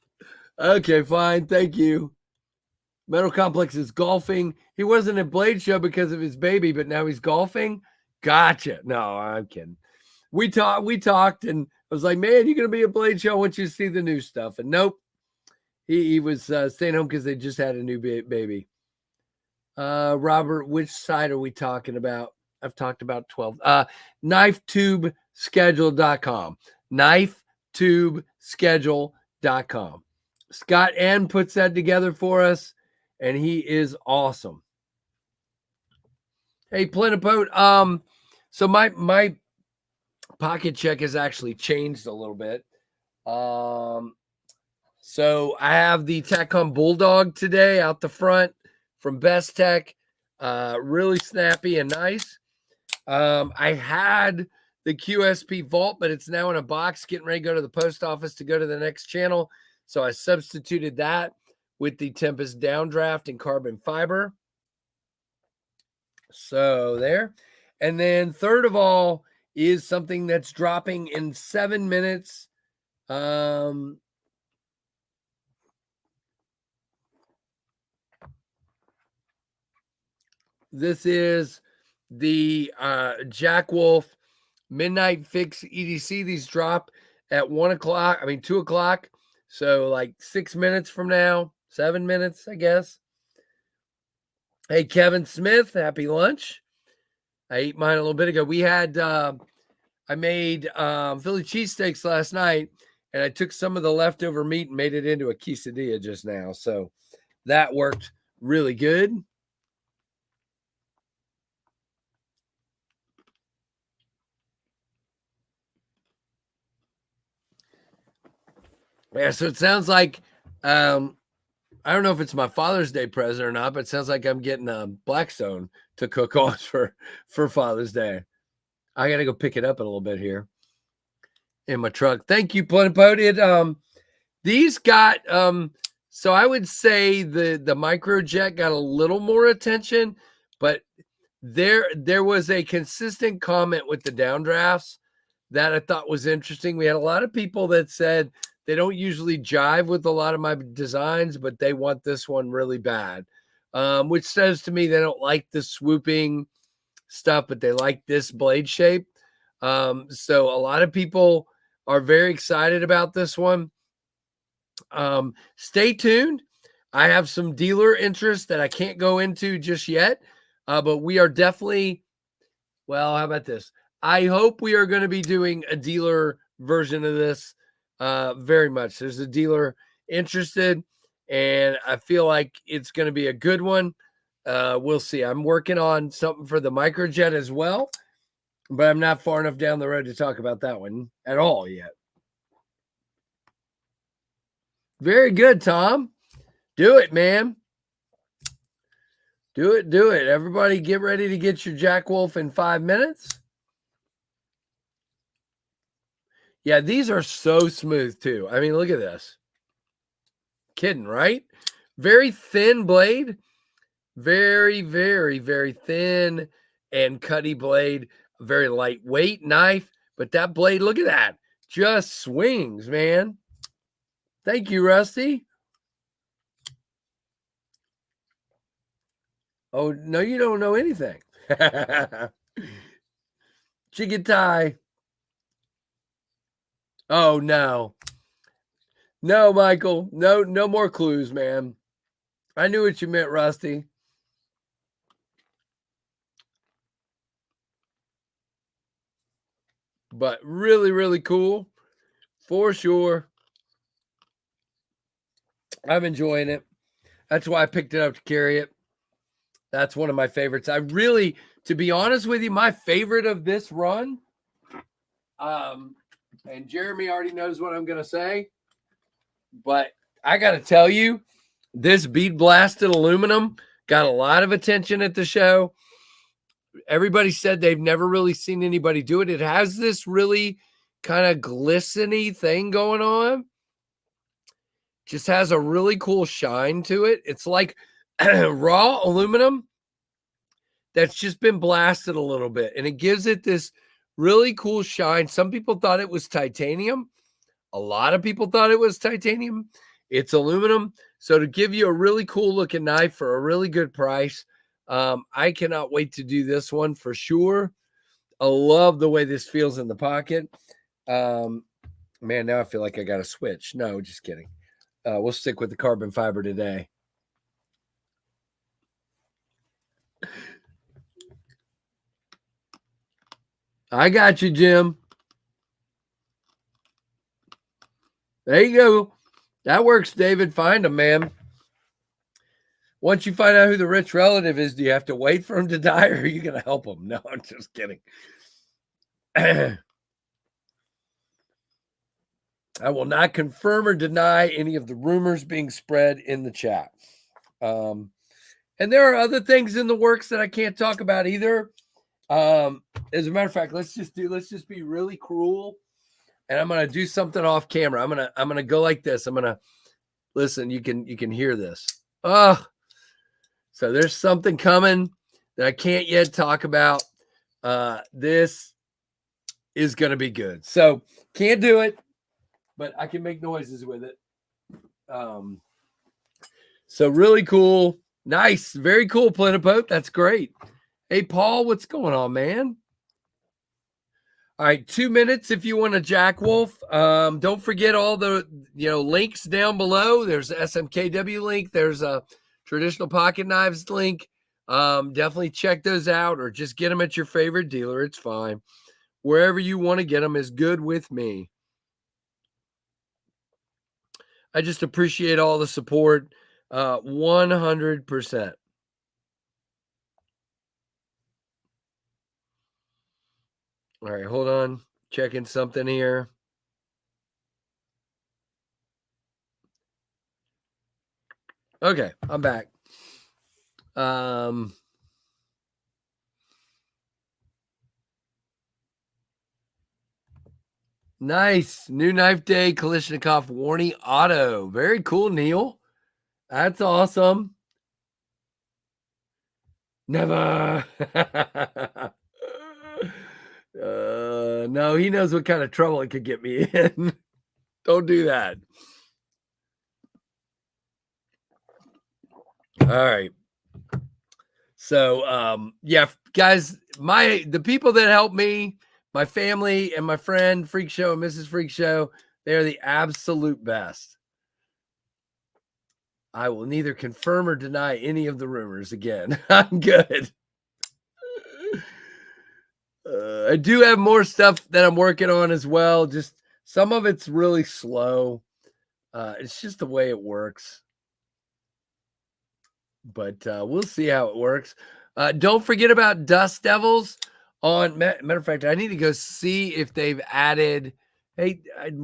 Speaker 1: Okay, fine. Thank you. Metal Complex is golfing. He wasn't at Blade Show because of his baby, but now he's golfing. Gotcha. No, I'm kidding. We talked, and I was like, man, you're gonna be at Blade Show once you see the new stuff. And nope, he was staying home because they just had a new baby. Robert, which side are we talking about? I've talked about 12. KnifeTubeSchedule.com. KnifeTubeSchedule.com. Scott N puts that together for us, and he is awesome. Hey, Plenipote. So my pocket check has actually changed a little bit. So I have the Tacom Bulldog today out the front from Best Tech. Really snappy and nice. I had the QSP Vault, but it's now in a box, getting ready to go to the post office to go to the next channel. So I substituted that with the Tempest Downdraft and carbon fiber. So there. And then third of all is something that's dropping in 7 minutes. This is the Jack Wolf midnight fix EDC. These drop at 1 o'clock. 2 o'clock. So like 6 minutes from now, 7 minutes, I guess. Hey, Kevin Smith, happy lunch. I ate mine a little bit ago. We had, I made Philly cheesesteaks last night, and I took some of the leftover meat and made it into a quesadilla just now. So that worked really good. Yeah, so it sounds like, I don't know if it's my Father's Day present or not, but it sounds like I'm getting a Blackstone to cook on for Father's Day. I got to go pick it up in a little bit here in my truck. Thank you, Plenipotentiate. These got, so I would say the microjet got a little more attention, but there was a consistent comment with the downdrafts that I thought was interesting. We had a lot of people that said they don't usually jive with a lot of my designs, but they want this one really bad, which says to me they don't like the swooping stuff, but they like this blade shape. So a lot of people are very excited about this one. Stay tuned. I have some dealer interest that I can't go into just yet, but we are definitely, well, how about this? I hope we are going to be doing a dealer version of this very much. There's a dealer interested, and I feel like it's going to be a good one. We'll see. I'm working on something for the microjet as well, but I'm not far enough down the road to talk about that one at all yet. Very good, Tom. Do it, man. Do it. Everybody get ready to get your Jack Wolf in 5 minutes. Yeah, these are so smooth too. Look at this. Kidding, right? Very thin blade. Very, very, very thin and cutty blade. Very lightweight knife. But that blade, look at that. Just swings, man. Thank you, Rusty. Oh, no, you don't know anything. Chigatai. Oh, no. No, Michael. No more clues, man. I knew what you meant, Rusty. But really, really cool. For sure. I'm enjoying it. That's why I picked it up to carry it. That's one of my favorites. I really, to be honest with you, my favorite of this run, and Jeremy already knows what I'm going to say, but I got to tell you, this bead blasted aluminum got a lot of attention at the show. Everybody said they've never really seen anybody do it. It has this really kind of glistening thing going on. Just has a really cool shine to it. It's like raw aluminum that's just been blasted a little bit, and it gives it this really cool shine. Some people thought it was titanium. A lot of people thought it was titanium. It's aluminum. So to give you a really cool looking knife for a really good price, I cannot wait to do this one for sure. I love the way this feels in the pocket. Man, now I feel like I got to switch. No, just kidding. We'll stick with the carbon fiber today. I got you, Jim. There you go. That works, David. Find him, man. Once you find out who the rich relative is, do you have to wait for him to die, or are you going to help him? No, I'm just kidding. I will not confirm or deny any of the rumors being spread in the chat. And there are other things in the works that I can't talk about either. As a matter of fact, let's just be really cruel, and I'm gonna do something off camera. I'm gonna go like this. I'm gonna listen. You can hear this. So there's something coming that I can't yet talk about. This is gonna be good. So can't do it, but I can make noises with it. So really cool. Nice. Very cool, Plenipote. That's great. Hey, Paul, what's going on, man? All right, 2 minutes if you want a Jack Wolf. Don't forget all the links down below. There's a SMKW link. There's a traditional pocket knives link. Definitely check those out, or just get them at your favorite dealer. It's fine. Wherever you want to get them is good with me. I just appreciate all the support. 100%. All right, hold on. Checking something here. Okay, I'm back. Nice. New knife day, Kalishnikov Warney Auto. Very cool, Neil. That's awesome. Never. No, he knows what kind of trouble it could get me in. Don't do that. All right. So, yeah, guys, the people that help me, my family and my friend Freak Show and Mrs. Freak Show, they're the absolute best. I will neither confirm or deny any of the rumors again. I'm good. I do have more stuff that I'm working on as well. Just some of it's really slow. It's just the way it works. But we'll see how it works. Don't forget about Dust Devils. Matter of fact, I need to go see if they've added. Hey,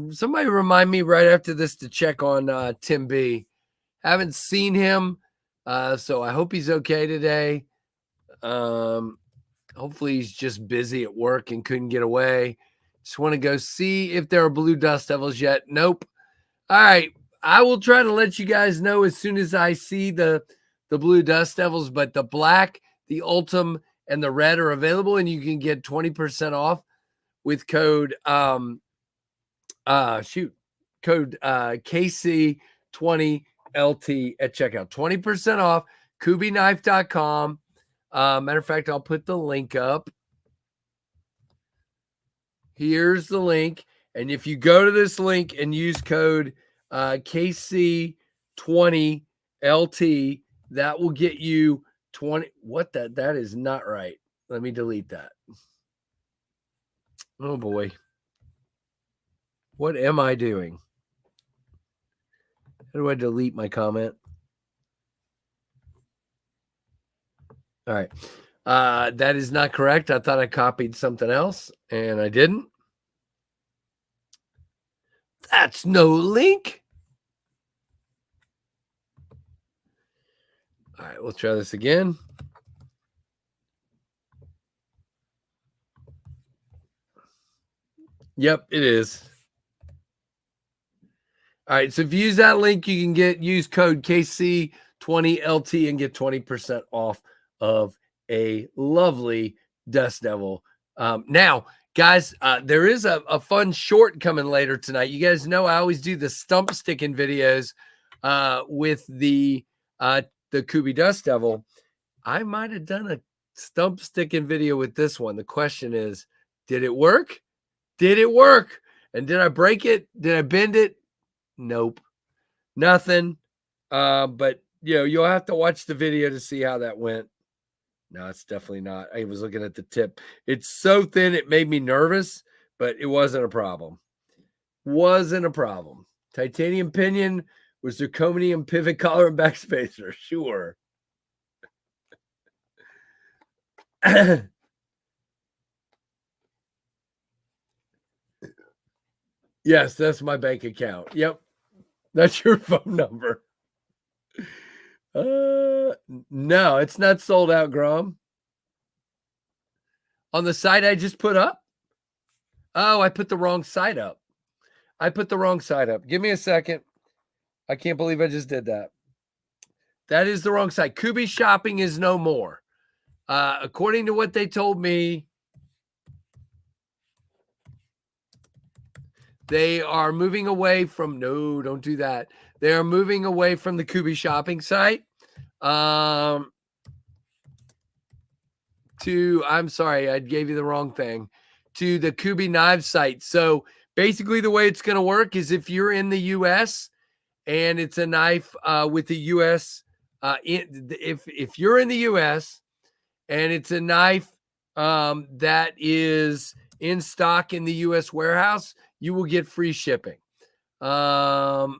Speaker 1: somebody remind me right after this to check on Tim B. Haven't seen him, so I hope he's okay today. Hopefully he's just busy at work and couldn't get away. Just want to go see if there are blue Dust Devils yet. Nope. All right. I will try to let you guys know as soon as I see the blue Dust Devils, but the black, the Ultim, and the red are available, and you can get 20% off with code code KC20LT at checkout. 20% off, kubiknife.com. Matter of fact, I'll put the link up. Here's the link. And if you go to this link and use code KC20LT, that will get you 20. What that is not right. Let me delete that. Oh boy. What am I doing? How do I delete my comment? All right. That is not correct. I thought I copied something else and I didn't. That's no link. All right, we'll try this again. Yep, it is. All right, so if you use that link, you can use code KC20LT and get 20% off of a lovely Dust Devil. Now, guys, there is a fun short coming later tonight. You guys know I always do the stump sticking videos with the Kubi Dust Devil. I might have done a stump sticking video with this one. The question is, did it work? Did it work? And did I break it? Did I bend it? Nope. Nothing. But you'll have to watch the video to see how that went. No, it's definitely not. I was looking at the tip. It's so thin it made me nervous, but it wasn't a problem. Wasn't a problem. Titanium pinion with zirconium pivot collar and backspacer. Sure. Yes, that's my bank account. Yep. That's your phone number. No, it's not sold out, Grom. On the site I just put up? Oh, I put the wrong site up. Give me a second. I can't believe I just did that. That is the wrong site. Kubi Shopping is no more. According to what they told me, they are moving away from, no, don't do that. They are moving away from the Kubi Shopping site. I'm sorry, I gave you the wrong thing. to the Kubi Knives site. So basically the way it's going to work is if you're in the U.S. and it's a knife with the U.S. If you're in the U.S. and it's a knife that is in stock in the U.S. warehouse, you will get free shipping. And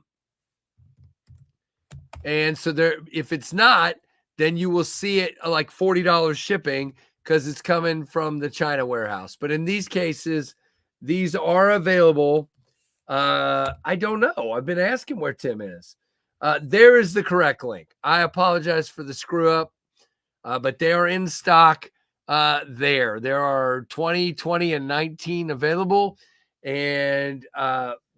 Speaker 1: so there, if it's not, then you will see it like $40 shipping because it's coming from the China warehouse. But in these cases, these are available. I don't know. I've been asking where Tim is. There is the correct link. I apologize for the screw up, but they are in stock there. There are 20, 20, and 19 available, and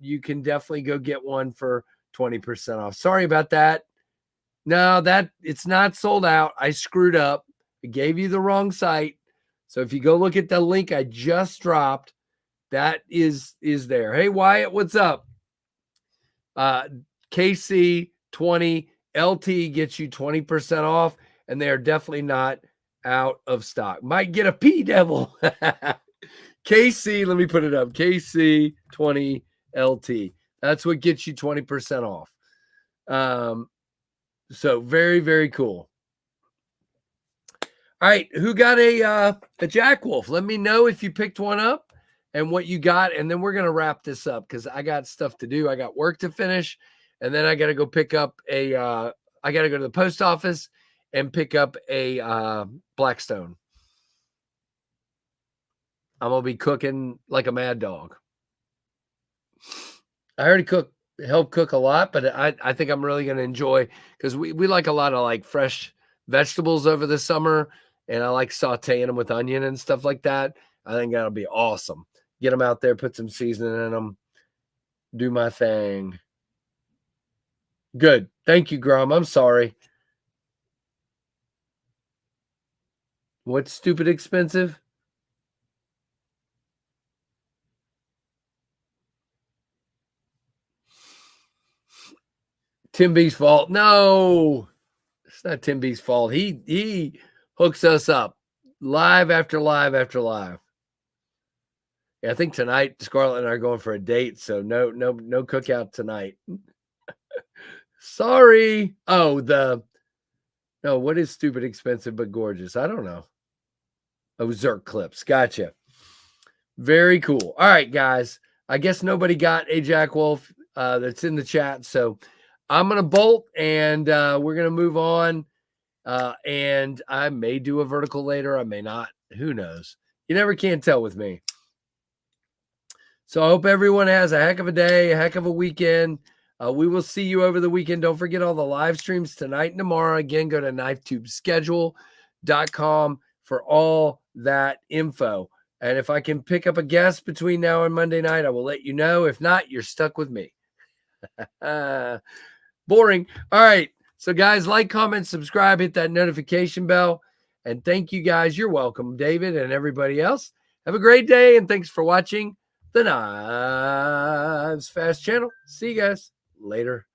Speaker 1: you can definitely go get one for 20% off. Sorry about that. No, that it's not sold out. I screwed up. I gave you the wrong site. So if you go look at the link I just dropped, that is there. Hey, Wyatt, what's up? KC20 LT gets you 20% off, and they are definitely not out of stock. Might get a P Devil. KC, let me put it up. KC20 LT. That's what gets you 20% off. So very, very cool. All right, who got a Jack Wolf? Let me know if you picked one up and what you got, and then we're gonna wrap this up because I got stuff to do. I got work to finish, and then I got to go pick up a. I got to go to the post office and pick up a Blackstone. I'm gonna be cooking like a mad dog. I already help cook a lot, but I think I'm really gonna enjoy because we like a lot of like fresh vegetables over the summer, and I like sauteing them with onion and stuff like that. I think that'll be awesome. Get them out there, put some seasoning in them, do my thing. Good. Thank you, Grom. I'm sorry. What's stupid expensive? Tim B's fault. No, it's not Tim B's fault. He hooks us up live after live after live. Yeah, I think tonight Scarlett and I are going for a date, so no cookout tonight. Sorry. Oh, what is stupid expensive but gorgeous? I don't know. Oh, Zerk clips. Gotcha. Very cool. All right, guys. I guess nobody got a Jack Wolf that's in the chat, so I'm gonna bolt and we're gonna move on. And I may do a vertical later. I may not. Who knows? You never can tell with me. So I hope everyone has a heck of a day, a heck of a weekend. We will see you over the weekend. Don't forget all the live streams tonight and tomorrow. Again, go to knifetubeschedule.com for all that info. And if I can pick up a guest between now and Monday night, I will let you know. If not, you're stuck with me. Boring. All right. So, guys, like, comment, subscribe, hit that notification bell. And thank you, guys. You're welcome, David and everybody else. Have a great day, and thanks for watching the Knives Fast channel. See you guys later.